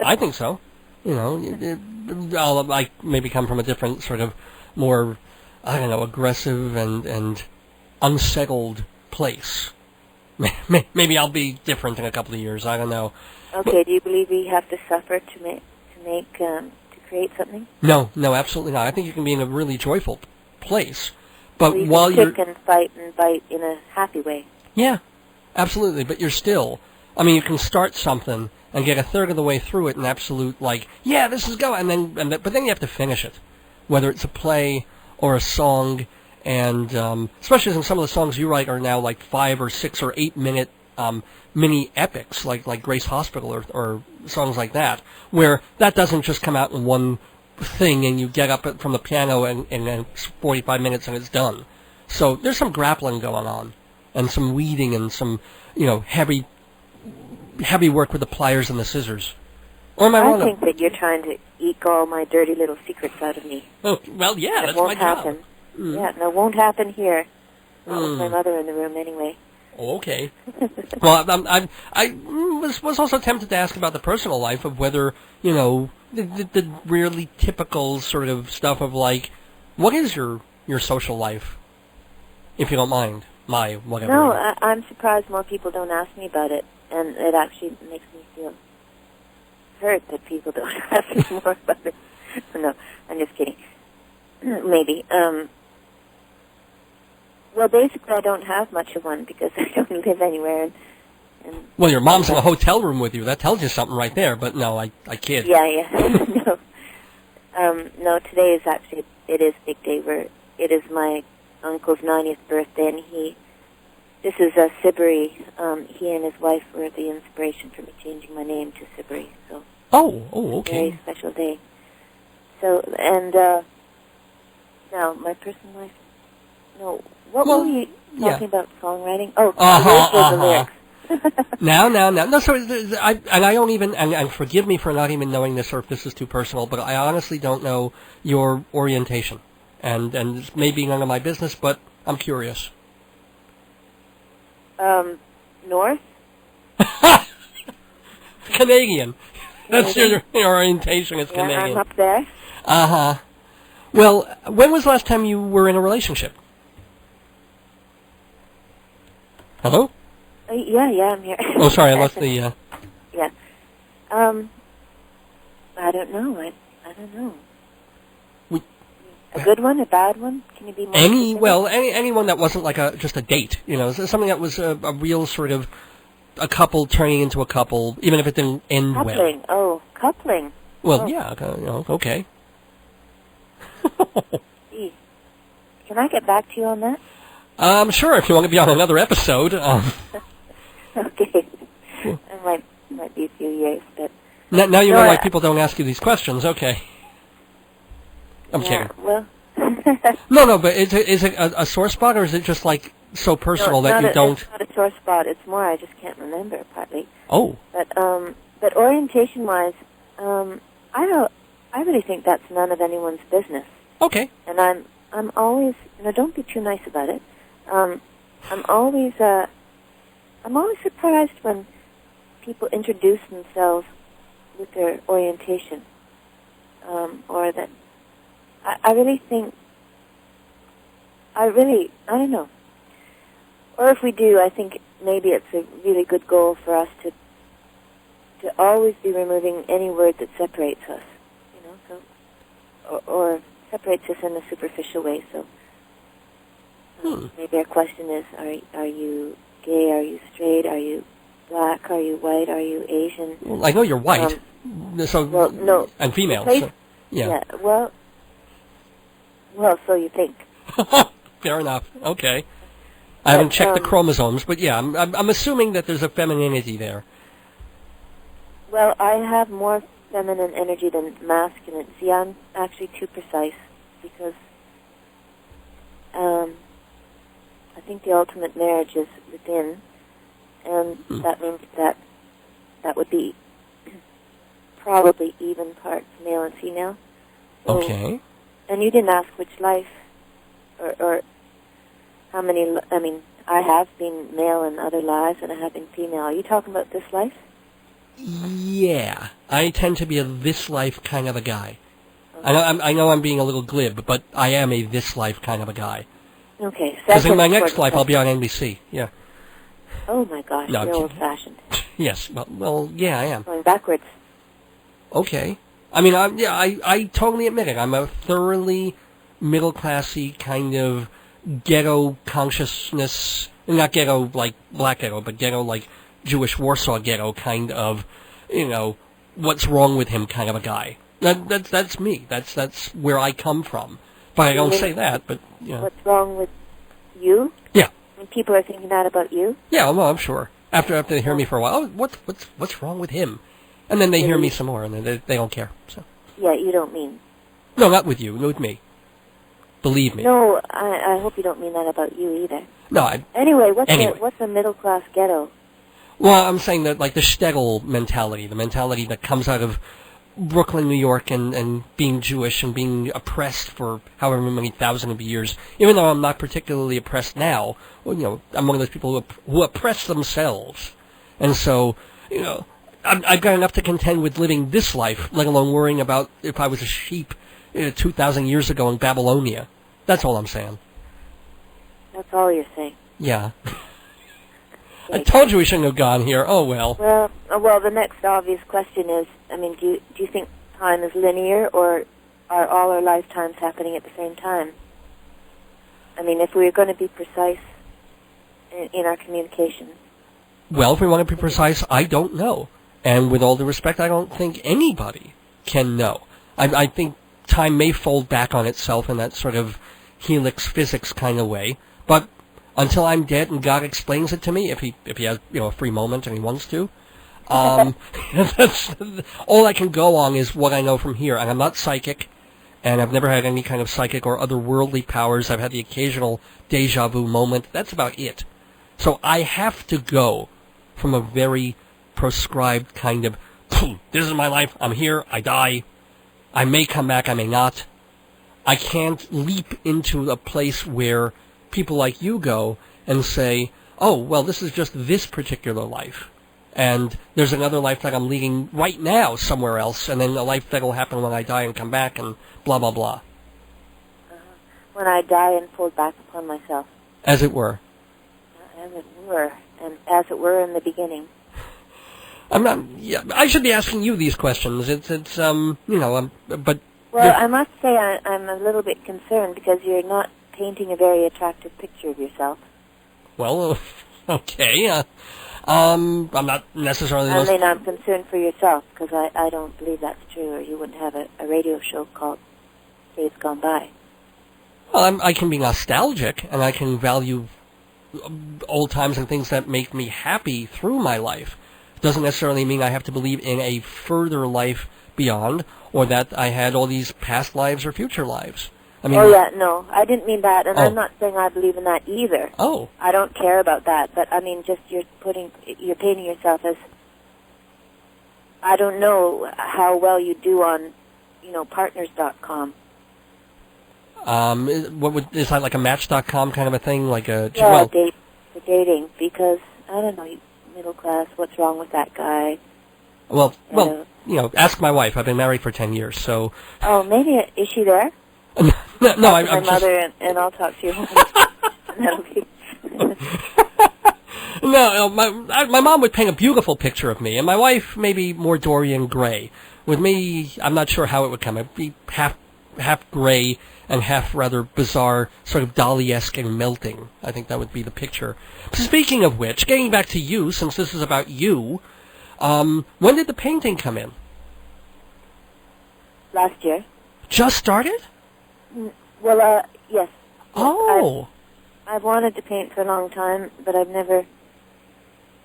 Speaker 1: I think so. I maybe come from a different sort of more, aggressive and unsettled place. Maybe I'll be different in a couple of years. I don't know.
Speaker 5: Okay. Do you believe we have to suffer to create something?
Speaker 1: No, absolutely not. I think you can be in a really joyful place, but
Speaker 5: you
Speaker 1: while
Speaker 5: can kick and fight and bite in a happy way.
Speaker 1: Yeah, absolutely. But you're still. You can start something and get a third of the way through it in absolute yeah, this is going, but then you have to finish it, whether it's a play or a song. And especially since some of the songs you write are now 5 or 6 or 8 minute mini epics, like Grace Hospital or songs like that, where that doesn't just come out in one thing and you get up from the piano and 45 minutes and it's done. So there's some grappling going on and some weeding and some heavy work with the pliers and the scissors. Or am I wrong?
Speaker 5: I think that you're trying to eke all my dirty little secrets out of me.
Speaker 1: Oh, well, yeah, that's my
Speaker 5: happen.
Speaker 1: job.
Speaker 5: Mm. Yeah, no, it won't happen here. Not with my mother in the room, anyway.
Speaker 1: Oh, okay. Well, I was also tempted to ask about the personal life of whether, the really typical sort of stuff of what is your social life, if you don't mind, whatever.
Speaker 5: No, I'm surprised more people don't ask me about it, and it actually makes me feel hurt that people don't ask me more about it. No, I'm just kidding. Maybe. Well, basically, I don't have much of one because I don't live anywhere. And
Speaker 1: well, your mom's in a hotel room with you. That tells you something right there. But no, I kid.
Speaker 5: Yeah. No. No, today is actually, it is big day. It is my uncle's 90th birthday, and this is Siberry. He and his wife were the inspiration for me changing my name to Siberry. So.
Speaker 1: Oh, okay.
Speaker 5: Very special day. So, and now my personal life. No. What were we talking about? Songwriting? Oh, the lyrics.
Speaker 1: Now. No, so I don't even, and forgive me for not even knowing this or if this is too personal, but I honestly don't know your orientation. And it's maybe none of my business, but I'm curious.
Speaker 5: North?
Speaker 1: Canadian. That's your orientation is
Speaker 5: Yeah,
Speaker 1: Canadian.
Speaker 5: I'm up there.
Speaker 1: Uh-huh. Well, when was the last time you were in a relationship? Hello?
Speaker 5: Yeah, I'm here.
Speaker 1: Oh, sorry, I lost the...
Speaker 5: Yeah. I don't know. I don't know. A good one, a bad one? Can you be more specific?
Speaker 1: Anyone that wasn't like just a date, something that was a real sort of a couple turning into a couple, even if it didn't end well.
Speaker 5: Coupling. Oh, coupling.
Speaker 1: Well, yeah, okay.
Speaker 5: Gee. Can I get back to you on that?
Speaker 1: Sure, if you want to be on another episode.
Speaker 5: Okay. It might be a few years, but...
Speaker 1: Now you know why people don't ask you these questions, okay. I'm kidding.
Speaker 5: Well...
Speaker 1: No, but is it a sore spot, or is it just like so personal that you don't...
Speaker 5: It's not a sore spot, it's more I just can't remember, partly.
Speaker 1: Oh.
Speaker 5: But orientation-wise, I really think that's none of anyone's business.
Speaker 1: Okay.
Speaker 5: And I'm always, don't be too nice about it. I'm always surprised when people introduce themselves with their orientation, or that I really think, I don't know. Or if we do, I think maybe it's a really good goal for us to always be removing any word that separates us, or separates us in a superficial way. So maybe our question is: Are you gay? Are you straight? Are you black? Are you white? Are you Asian?
Speaker 1: Well, I know you're white.
Speaker 5: No,
Speaker 1: and female. So, yeah.
Speaker 5: Well, so you think.
Speaker 1: Fair enough. Okay. I haven't checked the chromosomes, but yeah, I'm assuming that there's a femininity there.
Speaker 5: Well, I have more feminine energy than masculine. See, I'm actually too precise because I think the ultimate marriage is within, and that means that would be probably even parts male and female. So,
Speaker 1: okay.
Speaker 5: And you didn't ask which life, or how many. I mean, I have been male in other lives, and I have been female. Are you talking about this life?
Speaker 1: Yeah, I tend to be a this life kind of a guy. I know I'm being a little glib, but I am a this life kind of a guy.
Speaker 5: Okay.
Speaker 1: Because in my next life, I'll be on NBC. Yeah.
Speaker 5: Oh my gosh,
Speaker 1: No,
Speaker 5: you're old-fashioned.
Speaker 1: Yes. Well, yeah, I am.
Speaker 5: Going backwards.
Speaker 1: Okay. I mean, I totally admit it. I'm a thoroughly middle-classy kind of ghetto consciousness. Not ghetto like black ghetto, but ghetto like Jewish Warsaw ghetto kind of, what's wrong with him kind of a guy. That's me. That's where I come from. But I don't say that, but,
Speaker 5: What's wrong with you?
Speaker 1: Yeah.
Speaker 5: I mean, people are thinking that about you?
Speaker 1: Yeah, well, I'm sure. After they hear me for a while, what's wrong with him? And then they hear me some more, and then they don't care. So.
Speaker 5: Yeah, you don't mean...
Speaker 1: No, not with you. With me. Believe me.
Speaker 5: No, I hope you don't mean that about you either.
Speaker 1: No,
Speaker 5: Anyway, what's a middle-class ghetto?
Speaker 1: Well, I'm saying that, like, the shtetl mentality, the mentality that comes out of Brooklyn, New York, and being Jewish and being oppressed for however many thousand of years, even though I'm not particularly oppressed now, I'm one of those people who oppress themselves. And so, I've got enough to contend with living this life, let alone worrying about if I was a sheep 2,000 years ago in Babylonia. That's all I'm saying.
Speaker 5: That's all you're saying.
Speaker 1: Yeah. I told you we shouldn't have gone here. Oh, well.
Speaker 5: Well, the next obvious question is, I mean, do you think time is linear, or are all our lifetimes happening at the same time? I mean, if we're going to be precise in our communication.
Speaker 1: Well, if we want to be precise, I don't know. And with all due respect, I don't think anybody can know. I think time may fold back on itself in that sort of helix physics kind of way, but until I'm dead and God explains it to me, if he has a free moment and he wants to, that's all I can go on is what I know from here. And I'm not psychic, and I've never had any kind of psychic or otherworldly powers. I've had the occasional deja vu moment. That's about it. So I have to go from a very prescribed kind of, this is my life, I'm here, I die, I may come back, I may not. I can't leap into a place where people like you go and say, oh, well, this is just this particular life. And there's another life that I'm leading right now somewhere else, and then a life that will happen when I die and come back, and blah, blah, blah.
Speaker 5: When I die and fold back upon myself.
Speaker 1: As it were.
Speaker 5: As it were. And as it were in the beginning.
Speaker 1: I'm not, yeah, I should be asking you these questions. But...
Speaker 5: Well, I must say I'm a little bit concerned because you're not painting a very attractive picture of yourself.
Speaker 1: Well, okay. I'm not necessarily...
Speaker 5: I mean, I'm concerned for yourself, because I don't believe that's true, or you wouldn't have a radio show called Days Gone By.
Speaker 1: Well, I can be nostalgic, and I can value old times and things that make me happy through my life. Doesn't necessarily mean I have to believe in a further life beyond, or that I had all these past lives or future lives. I mean,
Speaker 5: no, I didn't mean that, and I'm not saying I believe in that either.
Speaker 1: Oh.
Speaker 5: I don't care about that, but I mean, just you're painting yourself as, I don't know how well you do on, partners.com.
Speaker 1: Is that like a Match.com kind of a thing, like a...
Speaker 5: Yeah, for dating, because, I don't know, middle class, what's wrong with that guy?
Speaker 1: Well, ask my wife. I've been married for 10 years, so...
Speaker 5: Oh, maybe, is she there?
Speaker 1: No, I'm
Speaker 5: my
Speaker 1: just...
Speaker 5: mother, and I'll talk to you. That'll be...
Speaker 1: No, my mom would paint a beautiful picture of me, and my wife maybe more Dorian Gray. With me, I'm not sure how it would come. It'd be half gray and half rather bizarre, sort of Dali-esque and melting. I think that would be the picture. Speaking of which, getting back to you, since this is about you, when did the painting come in?
Speaker 5: Last year.
Speaker 1: Just started?
Speaker 5: Well, yes.
Speaker 1: Oh.
Speaker 5: I've wanted to paint for a long time, but I've never,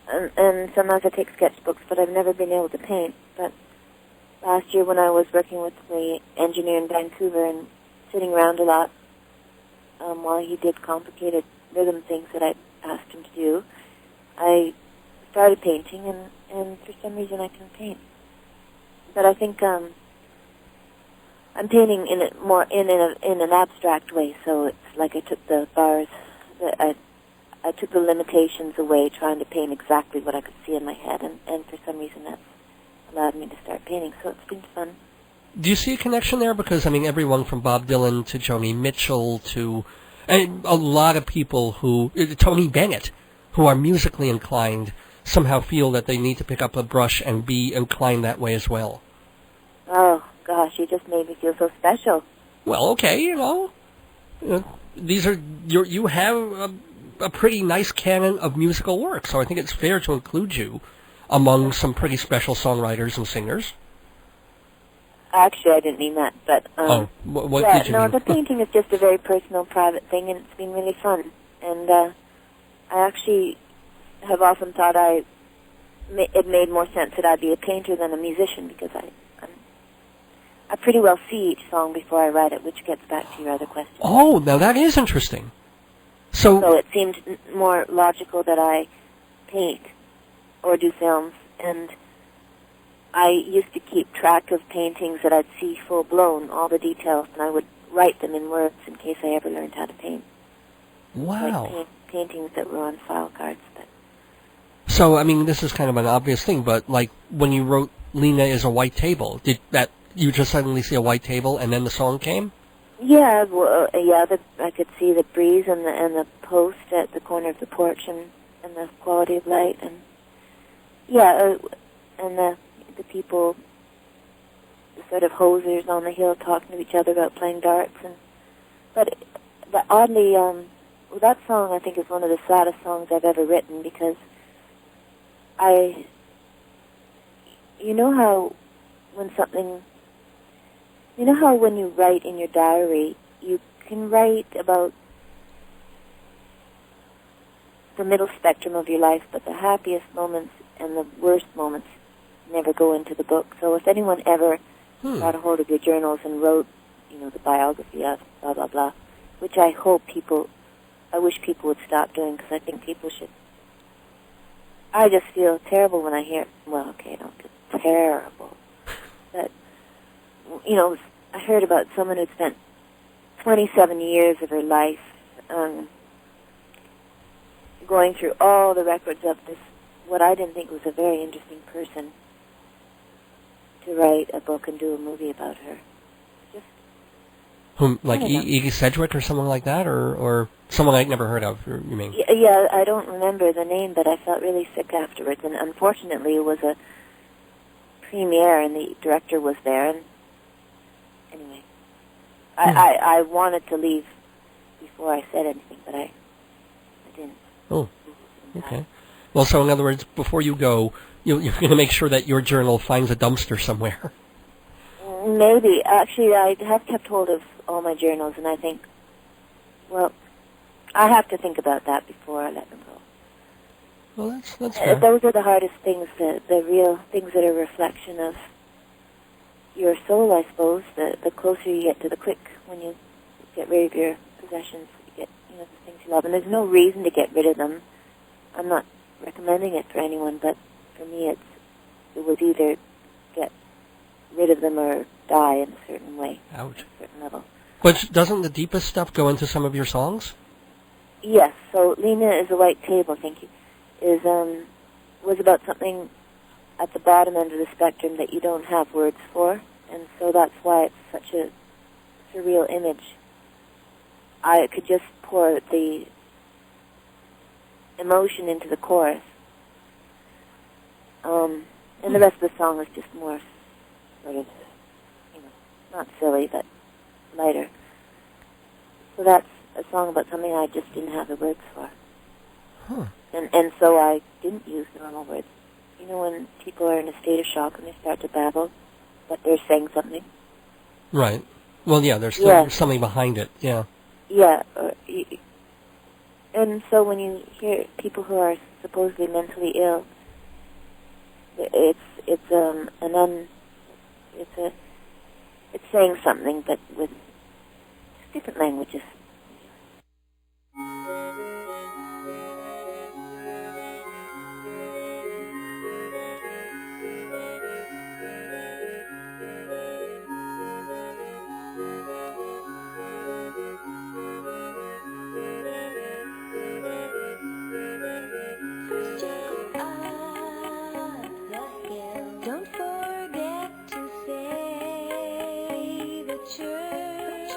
Speaker 5: and sometimes I take sketchbooks, but I've never been able to paint. But last year when I was working with the engineer in Vancouver and sitting around a lot while he did complicated rhythm things that I asked him to do, I started painting, and for some reason I can paint. But I think I'm painting in it more in an abstract way. So it's like I took the bars, I took the limitations away, trying to paint exactly what I could see in my head, and for some reason that's allowed me to start painting. So it's been fun.
Speaker 1: Do you see a connection there? Because I mean, everyone from Bob Dylan to Joni Mitchell to and a lot of people who Tony Bennett, who are musically inclined, somehow feel that they need to pick up a brush and be inclined that way as well.
Speaker 5: Oh, gosh, you just made me feel so special.
Speaker 1: Well, okay, these are you have a pretty nice canon of musical work, so I think it's fair to include you among some pretty special songwriters and singers.
Speaker 5: Actually, I didn't mean that, but...
Speaker 1: what did you mean?
Speaker 5: The painting is just a very personal, private thing, and it's been really fun. And I actually have often thought it made more sense that I'd be a painter than a musician, because I pretty well see each song before I write it, which gets back to your other question.
Speaker 1: Oh, now that is interesting. So
Speaker 5: it seemed more logical that I paint or do films, and I used to keep track of paintings that I'd see full-blown, all the details, and I would write them in words in case I ever learned how to paint.
Speaker 1: Wow.
Speaker 5: Like paintings that were on file cards.
Speaker 1: So, I mean, this is kind of an obvious thing, but, like, when you wrote Lena is a White Table, did that you just suddenly see a white table and then the song came?
Speaker 5: Yeah, I could see the breeze and the post at the corner of the porch and the quality of light, and and the people, the sort of hosers on the hill talking to each other about playing darts, but oddly, that song I think is one of the saddest songs I've ever written, because when you write in your diary, you can write about the middle spectrum of your life, but the happiest moments and the worst moments never go into the book. So if anyone ever got a hold of your journals and wrote, the biography of blah, blah, blah, which I wish people would stop doing, because I think people should I just feel terrible when I hear, well, okay, I don't feel terrible. But, you know, I heard about someone who spent 27 years of her life going through all the records of this, what I didn't think was a very interesting person, to write a book and do a movie about her. Just
Speaker 1: Whom, like Iggy Sedgwick or someone like that, or someone I'd never heard of, you mean?
Speaker 5: Yeah, I don't remember the name, but I felt really sick afterwards, and unfortunately it was a premiere and the director was there, and anyway, I wanted to leave before I said anything, but I didn't.
Speaker 1: Oh, okay. Well, so in other words, before you go, you're going to make sure that your journal finds a dumpster somewhere.
Speaker 5: Maybe. Actually, I have kept hold of all my journals, and I think, well, I have to think about that before I let them go.
Speaker 1: Well, that's fair.
Speaker 5: Those are the hardest things, the real things that are a reflection of your soul, I suppose. The closer you get to the quick, when you get rid of your possessions, you get, the things you love. And there's no reason to get rid of them. I'm not recommending it for anyone, but for me it was either get rid of them or die in a certain way.
Speaker 1: Ouch.
Speaker 5: At a certain level.
Speaker 1: But doesn't the deepest stuff go into some of your songs?
Speaker 5: Yes, so Lena is a White Table, thank you, was about something at the bottom end of the spectrum that you don't have words for, and so that's why it's such a surreal image. I could just pour the emotion into the chorus, and the rest of the song is just more sort of, not silly, but lighter. So that's a song about something I just didn't have the words for.
Speaker 1: Huh.
Speaker 5: And so I didn't use normal words. You know when people are in a state of shock and they start to babble, but they're saying something?
Speaker 1: Right. Well, yeah, there's something behind it, yeah.
Speaker 5: Yeah. And so when you hear people who are supposedly mentally ill, it's saying something, but with different languages.
Speaker 4: Don't forget to say the church.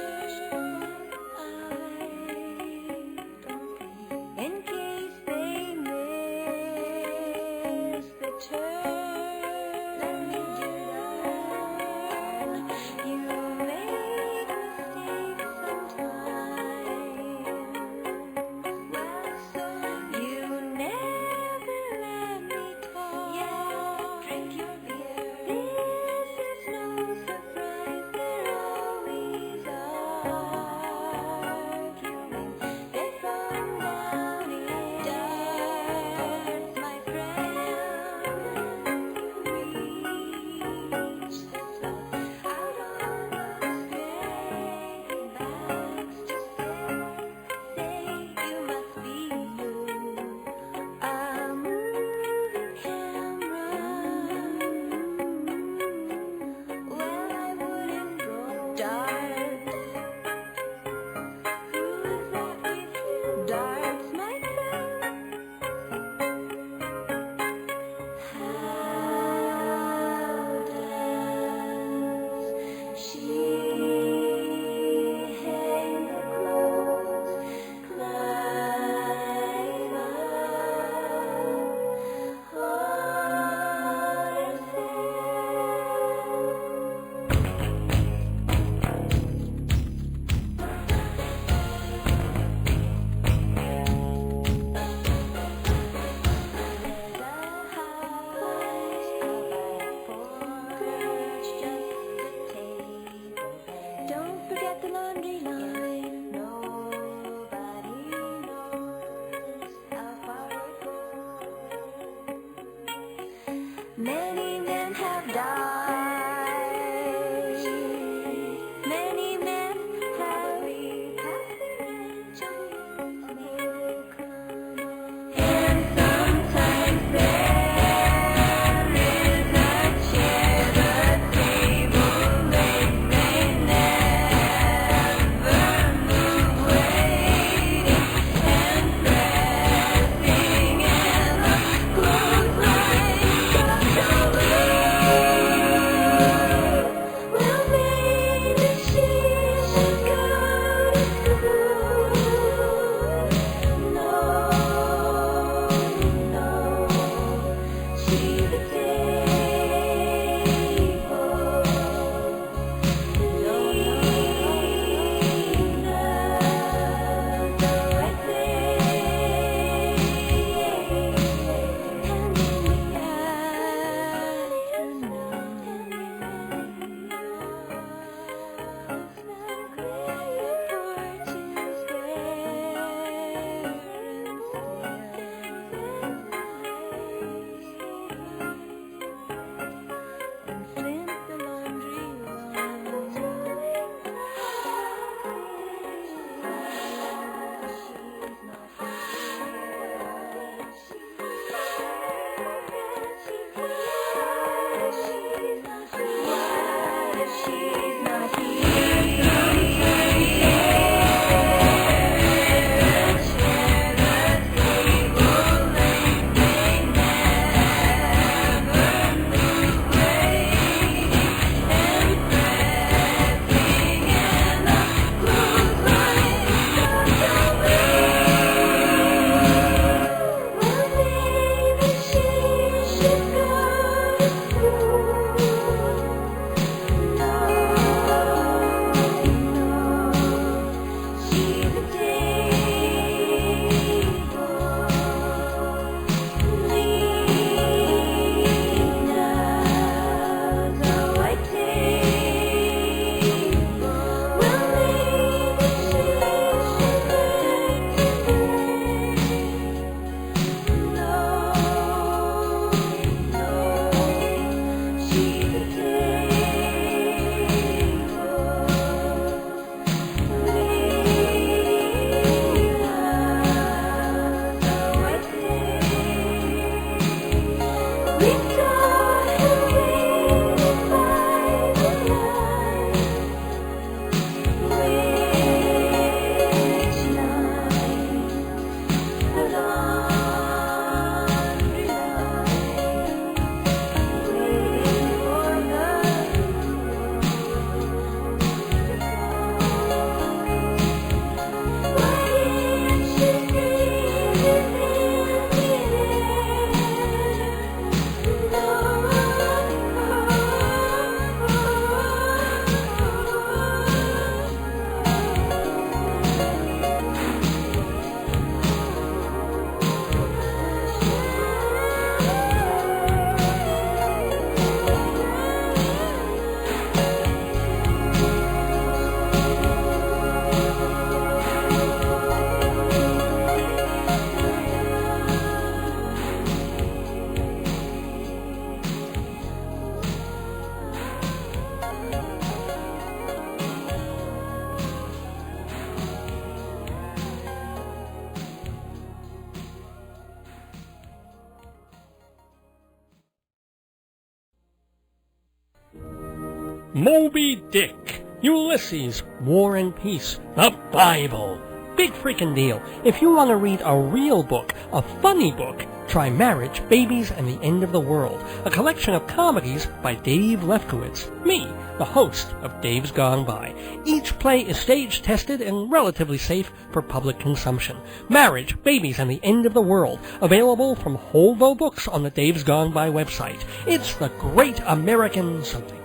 Speaker 1: Moby Dick, Ulysses, War and Peace, the Bible. Big freaking deal. If you want to read a real book, a funny book, try Marriage, Babies, and the End of the World, a collection of comedies by Dave Lefkowitz, me, the host of Dave's Gone By. Each play is stage-tested and relatively safe for public consumption. Marriage, Babies, and the End of the World, available from Holvo Books on the Dave's Gone By website. It's the great American something.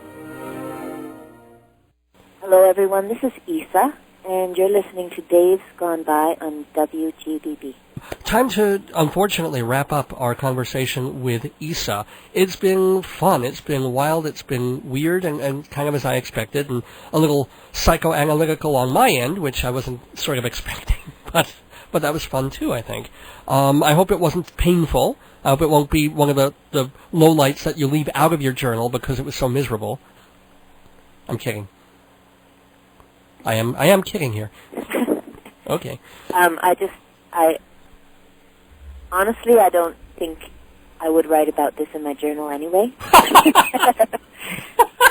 Speaker 5: Hello, everyone. This is Issa, and you're listening to Dave's Gone By on WGBB.
Speaker 1: Time to, unfortunately, wrap up our conversation with Issa. It's been fun. It's been wild. It's been weird and kind of as I expected, and a little psychoanalytical on my end, which I wasn't sort of expecting, but that was fun, too, I think. I hope it wasn't painful. I hope it won't be one of the lowlights that you leave out of your journal because it was so miserable. I'm kidding. I am kidding here. Okay.
Speaker 5: Honestly, I don't think I would write about this in my journal anyway.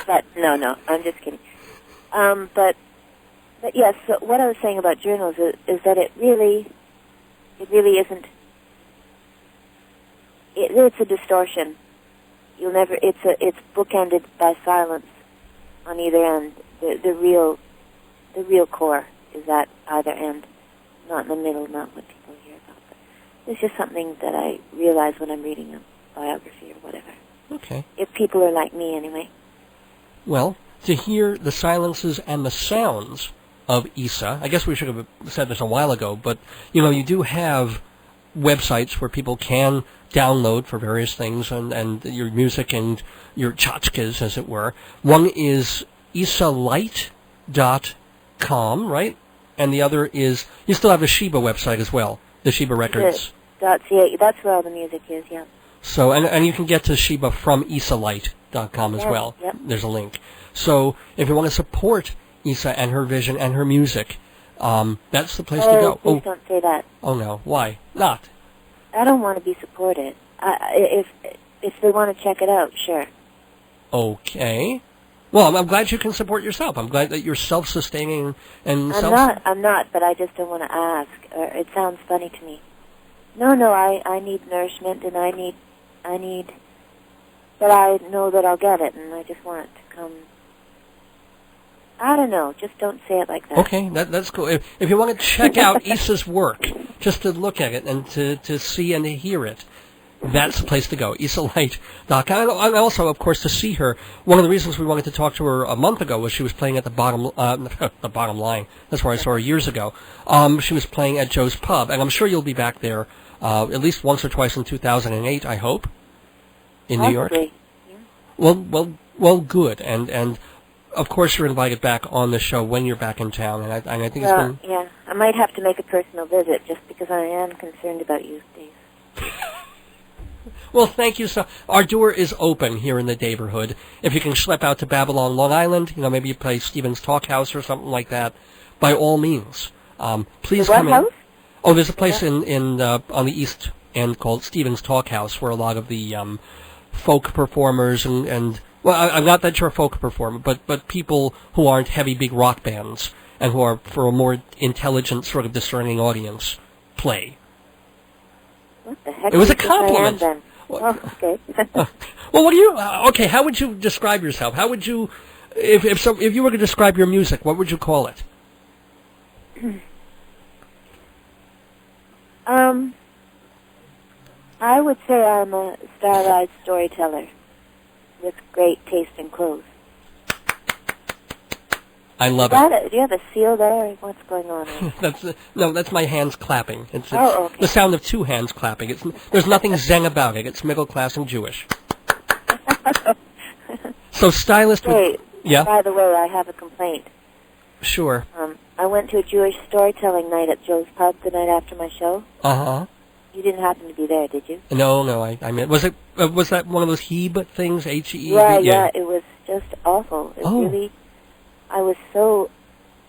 Speaker 5: But no, I'm just kidding. But yes, so what I was saying about journals is that it really isn't. It's a distortion. It's bookended by silence on either end. The real core is at either end, not in the middle, not what people hear about. But it's just something that I realize when I'm reading a biography or whatever.
Speaker 1: Okay.
Speaker 5: If people are like me, anyway.
Speaker 1: Well, to hear the silences and the sounds of Issa, I guess we should have said this a while ago, but, you do have websites where people can download for various things and your music and your tchotchkes, as it were. One is IssaLight.com, right? And the other is, you still have the Sheba website as well, the Sheba Records.
Speaker 5: .ca, that's where all the music is, yeah.
Speaker 1: So, and you can get to Sheba from IssaLight.com as well.
Speaker 5: Yep.
Speaker 1: There's a link. So, if you want to support Issa and her vision and her music, that's the place to go.
Speaker 5: Please don't say that.
Speaker 1: Oh no, why not?
Speaker 5: I don't want to be supported. If they want to check it out, sure.
Speaker 1: Okay. Well, I'm glad you can support yourself. I'm glad that you're self-sustaining and
Speaker 5: I'm not, but I just don't want to ask. Or it sounds funny to me. No, I need nourishment, and I need, but I know that I'll get it, and I just want it to come. I don't know. Just don't say it like that.
Speaker 1: Okay, that's cool. If you want to check out Issa's work, just to look at it and to see and to hear it, that's the place to go, IssaLight.com. And also, of course, to see her. One of the reasons we wanted to talk to her a month ago was she was playing at the Bottom Line. That's where I saw her years ago. She was playing at Joe's Pub, and I'm sure you'll be back there at least once or twice in 2008, I hope, in New York.
Speaker 5: Yeah.
Speaker 1: Well, good. And of course, you're invited back on the show when you're back in town, and I think it's been...
Speaker 5: Yeah, I might have to make a personal visit just because I am concerned about you, Dave.
Speaker 1: Well, thank you. So our door is open here in the neighborhood. If you can schlep out to Babylon, Long Island, maybe you play Stevens Talk House or something like that, by all means. Please come in.
Speaker 5: House?
Speaker 1: Oh, there's a place in on the East End called Stevens Talk House where a lot of the folk performers and well, I'm not that you're a folk performer, but people who aren't heavy, big rock bands and who are for a more intelligent, sort of discerning audience play.
Speaker 5: What the heck?
Speaker 1: It was a compliment.
Speaker 5: Then? Oh, okay.
Speaker 1: Well, what do you? Okay, how would you describe yourself? How would you, if you were to describe your music, what would you call it?
Speaker 5: I would say I'm a stylized storyteller with great taste in clothes.
Speaker 1: I love it.
Speaker 5: Do you have a seal there? What's going on?
Speaker 1: That's my hands clapping. It's
Speaker 5: okay.
Speaker 1: The sound of two hands clapping. There's nothing Zen about it. It's middle class and Jewish. So stylist.
Speaker 5: Hey,
Speaker 1: yeah.
Speaker 5: By the way, I have a complaint.
Speaker 1: Sure.
Speaker 5: I went to a Jewish storytelling night at Joe's Pub the night after my show.
Speaker 1: Uh-huh.
Speaker 5: You didn't happen to be there, did you?
Speaker 1: No. I mean, was that one of those Hebe things? H-E-E-B?
Speaker 5: Yeah. It was just awful. It really. I was so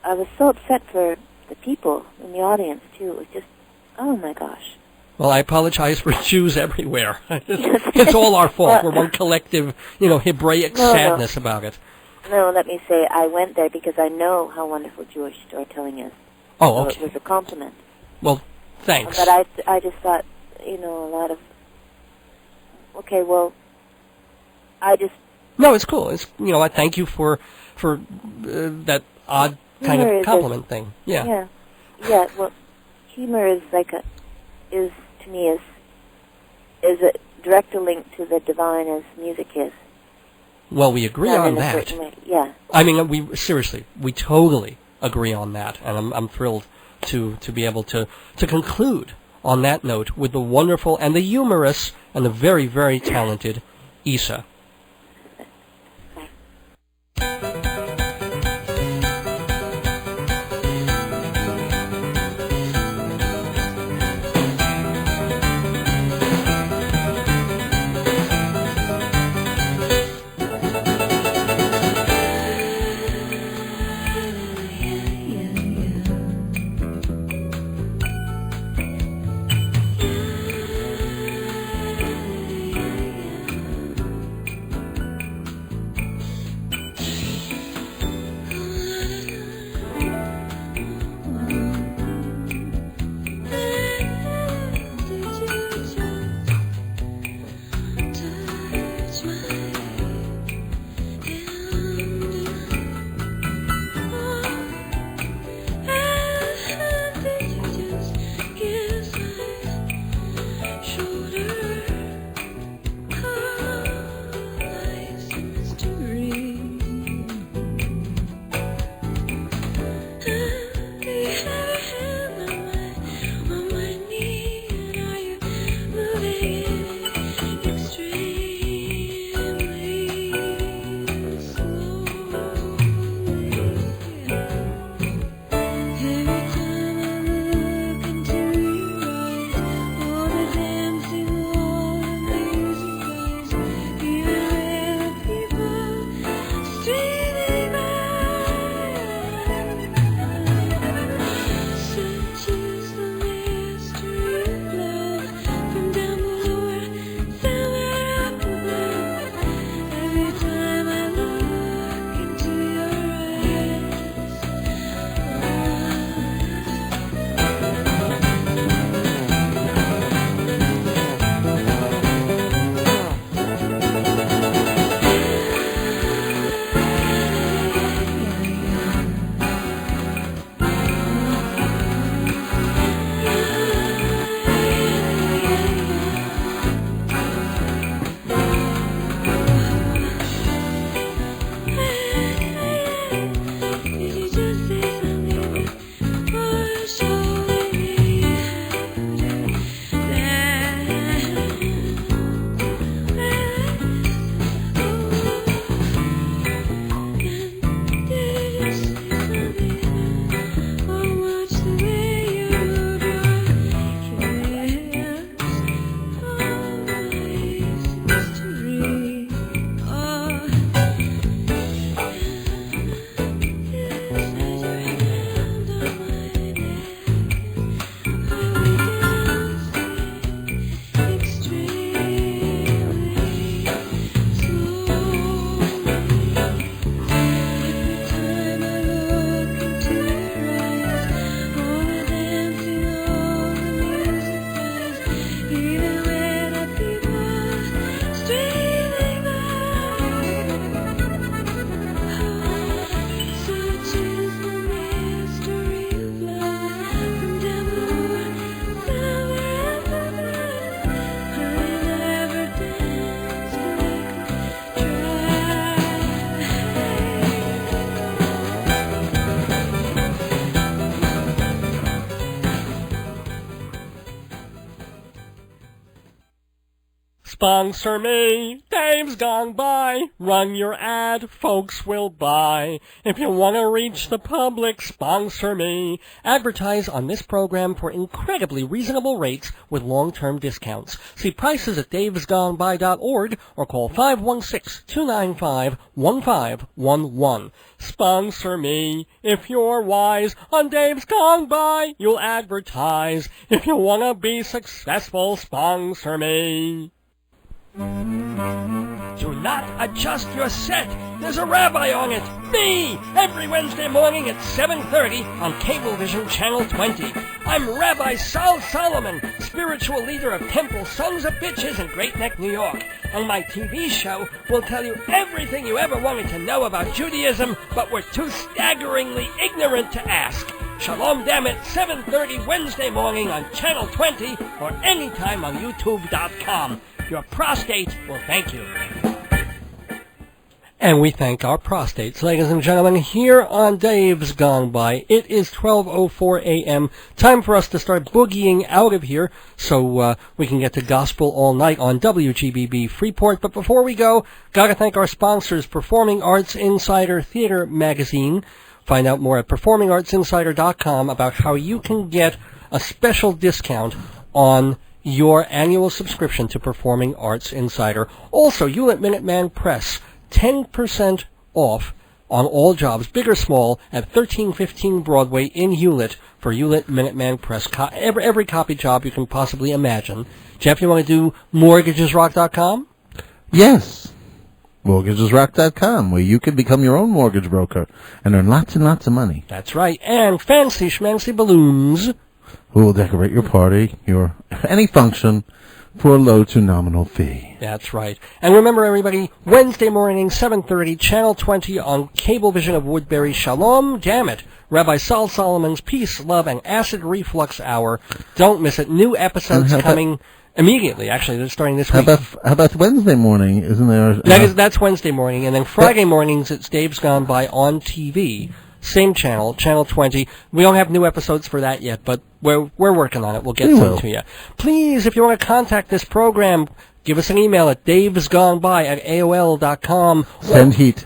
Speaker 5: upset for the people in the audience too. It was just, oh my gosh.
Speaker 1: Well, I apologize for Jews everywhere. It's all our fault. We're one collective, Hebraic sadness about it.
Speaker 5: No, let me say, I went there because I know how wonderful Jewish storytelling is.
Speaker 1: Oh, okay.
Speaker 5: So it was a compliment.
Speaker 1: Well, thanks.
Speaker 5: But I just thought, a lot of. Okay, well, I just.
Speaker 1: No, it's cool. It's I thank you for that odd kind of compliment thing. Yeah.
Speaker 5: Yeah. Well, humor is to me is a direct link to the divine as music is.
Speaker 1: Well, we agree on that.
Speaker 5: Yeah.
Speaker 1: I mean, we totally agree on that, and I'm thrilled to be able to conclude on that note with the wonderful and the humorous and the very, very talented Issa. Sponsor me, Dave's gone by. Run your ad, folks will buy. If you want to reach the public, sponsor me. Advertise on this program for incredibly reasonable rates with long-term discounts. See prices at davesgoneby.org or call 516-295-1511. Sponsor me. If you're wise, on Dave's Gone By, you'll advertise. If you want to be successful, sponsor me. Do not adjust your set. There's a rabbi on it. Me! Every Wednesday morning at 7:30 on Cablevision Channel 20. I'm Rabbi Sal Solomon, spiritual leader of Temple Sons of Bitches in Great Neck, New York. And my TV show will tell you everything you ever wanted to know about Judaism, but were too staggeringly ignorant to ask. Shalom Dammit, 7:30 Wednesday morning on Channel 20 or anytime on YouTube.com. Your prostate will thank you. And we thank our prostates, ladies and gentlemen, here on Dave's Gone By. It is 12:04 a.m. Time for us to start boogieing out of here so we can get to Gospel All Night on WGBB Freeport. But before we go, gotta thank our sponsors, Performing Arts Insider Theater Magazine. Find out more at performingartsinsider.com about how you can get a special discount on your annual subscription to Performing Arts Insider. Also, Hewlett Minuteman Press, 10% off on all jobs, big or small, at 1315 Broadway in Hewlett for Hewlett Minuteman Press. Every copy job you can possibly imagine. Jeff, you want to do mortgagesrock.com?
Speaker 3: Yes. MortgagesRock.com, where you can become your own mortgage broker and earn lots and lots of money.
Speaker 1: That's right. And Fancy Schmancy Balloons,
Speaker 3: who will decorate your party, any function, for a low to nominal fee.
Speaker 1: That's right. And remember, everybody, Wednesday morning, 7:30, Channel 20 on Cablevision of Woodbury. Shalom, damn it. Rabbi Sal Solomon's Peace, Love, and Acid Reflux Hour. Don't miss it. New episodes coming immediately. Actually, they're starting this week.
Speaker 3: How about Wednesday morning? Isn't there?
Speaker 1: That's Wednesday morning. And then Friday mornings, it's Dave's Gone By on TV. Same channel, Channel 20. We don't have new episodes for that yet, but we're working on it. We'll get some to you. Please, if you want to contact this program, give us an email at davesgoneby@aol.com.
Speaker 3: Send heat.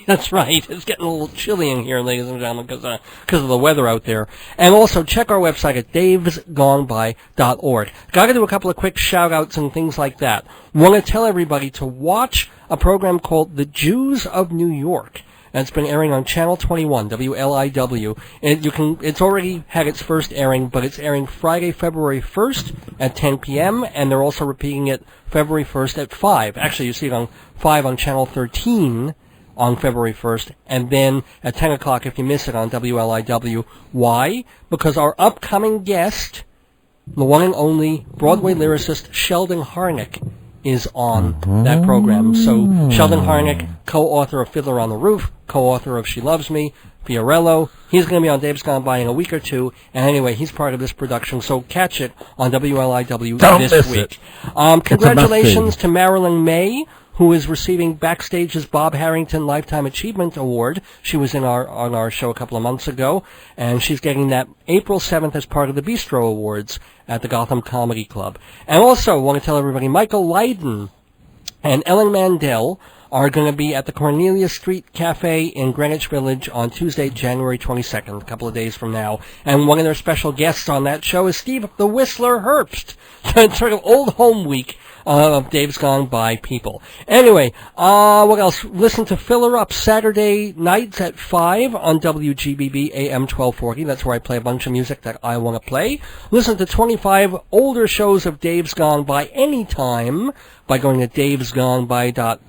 Speaker 1: That's right. It's getting a little chilly in here, ladies and gentlemen, because of the weather out there. And also, check our website at davesgoneby.org. Got to do a couple of quick shout-outs and things like that. Want to tell everybody to watch a program called The Jews of New York. And it's been airing on Channel 21, WLIW. And it's already had its first airing, but it's airing Friday, February 1st at 10 p.m., and they're also repeating it February 1st at 5. Actually, you see it on 5 on Channel 13 on February 1st, and then at 10 o'clock if you miss it on WLIW. Why? Because our upcoming guest, the one and only Broadway lyricist Sheldon Harnick, is on that program. So Sheldon Harnick, co-author of Fiddler on the Roof, co-author of She Loves Me, Fiorello. He's going to be on Dave's Gone By in a week or two. And anyway, he's part of this production, so catch it on WLIW this week. Congratulations to Marilyn May, who is receiving Backstage's Bob Harrington Lifetime Achievement Award. She was on our show a couple of months ago, and she's getting that April 7th as part of the Bistro Awards at the Gotham Comedy Club. And also, want to tell everybody, Michael Lydon and Ellen Mandel are going to be at the Cornelia Street Cafe in Greenwich Village on Tuesday, January 22nd, a couple of days from now. And one of their special guests on that show is Steve the Whistler Herbst. It's sort of old home week of Dave's Gone By people. Anyway, what else? Listen to Filler Up Saturday nights at 5 on WGBB-AM 1240. That's where I play a bunch of music that I want to play. Listen to 25 older shows of Dave's Gone By anytime by going to davesgoneby.org.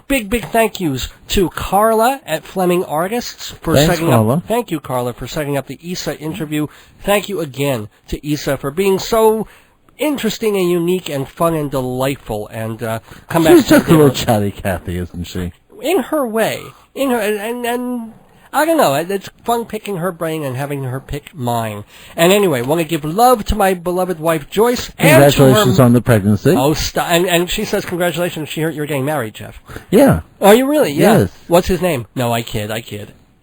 Speaker 1: Big thank yous to Carla at Fleming Artists for setting up. Thank you, Carla, for setting up the Issa interview. Thank you again to Issa for being so interesting and unique and fun and delightful. And come back.
Speaker 3: She's just a little chatty Cathy, isn't she?
Speaker 1: In her way, and I don't know. It's fun picking her brain and having her pick mine. And anyway, want to give love to my beloved wife Joyce.
Speaker 3: Congratulations on the pregnancy.
Speaker 1: Oh, and she says congratulations. You're getting married, Jeff.
Speaker 3: Yeah.
Speaker 1: Are you really? Yeah.
Speaker 3: Yes.
Speaker 1: What's his name? No, I kid.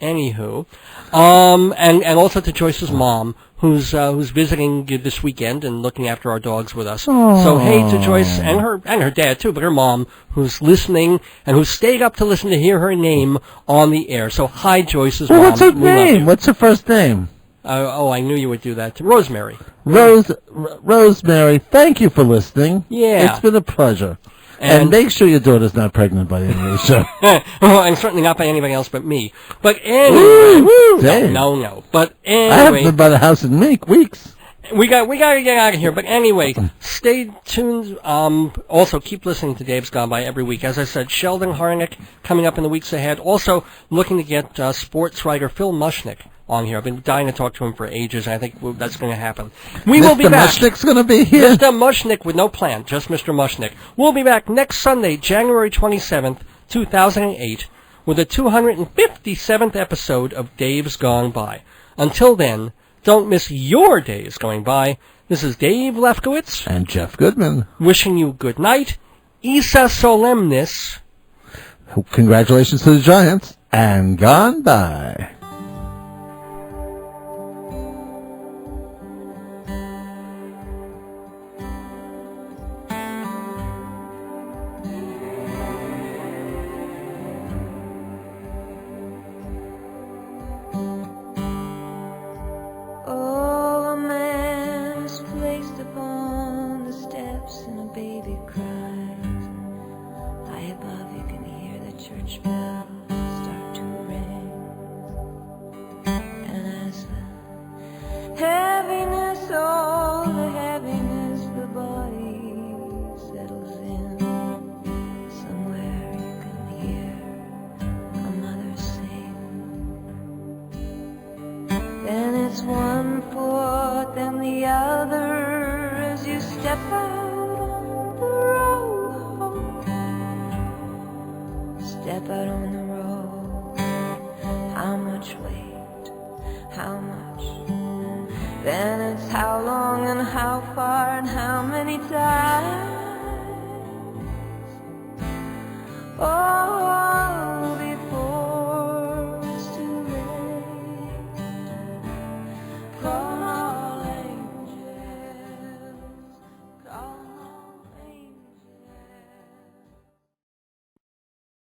Speaker 1: Anywho, and also to Joyce's mom, who's visiting this weekend and looking after our dogs with us. So hey to Joyce and her dad too, but her mom who's listening and who stayed up to listen to hear her name on the air. So hi, Joyce's mom.
Speaker 3: What's her name? What's her first name?
Speaker 1: I knew you would do that. Rosemary.
Speaker 3: Rosemary, thank you for listening.
Speaker 1: Yeah.
Speaker 3: It's been a pleasure. And make sure your daughter's not pregnant by the end of the show.
Speaker 1: Well, and certainly not by anybody else but me. But anyway, no. But anyway,
Speaker 3: I haven't been by the house in weeks.
Speaker 1: We got to get out of here. But anyway, stay tuned. Also, keep listening to Dave's Gone By every week. As I said, Sheldon Harnick coming up in the weeks ahead. Also, looking to get sports writer Phil Mushnick on here. I've been dying to talk to him for ages, and I think that's going to happen. We will be back.
Speaker 3: Mr. Mushnick's going to be here.
Speaker 1: Mr. Mushnick with no plan, just Mr. Mushnick. We'll be back next Sunday, January 27th, 2008, with the 257th episode of Dave's Gone By. Until then, don't miss your days going by. This is Dave Lefkowitz.
Speaker 3: And Jeff Goodman.
Speaker 1: Wishing you good night. Issa Solemnis.
Speaker 3: Congratulations to the Giants. And Gone By.
Speaker 4: Oh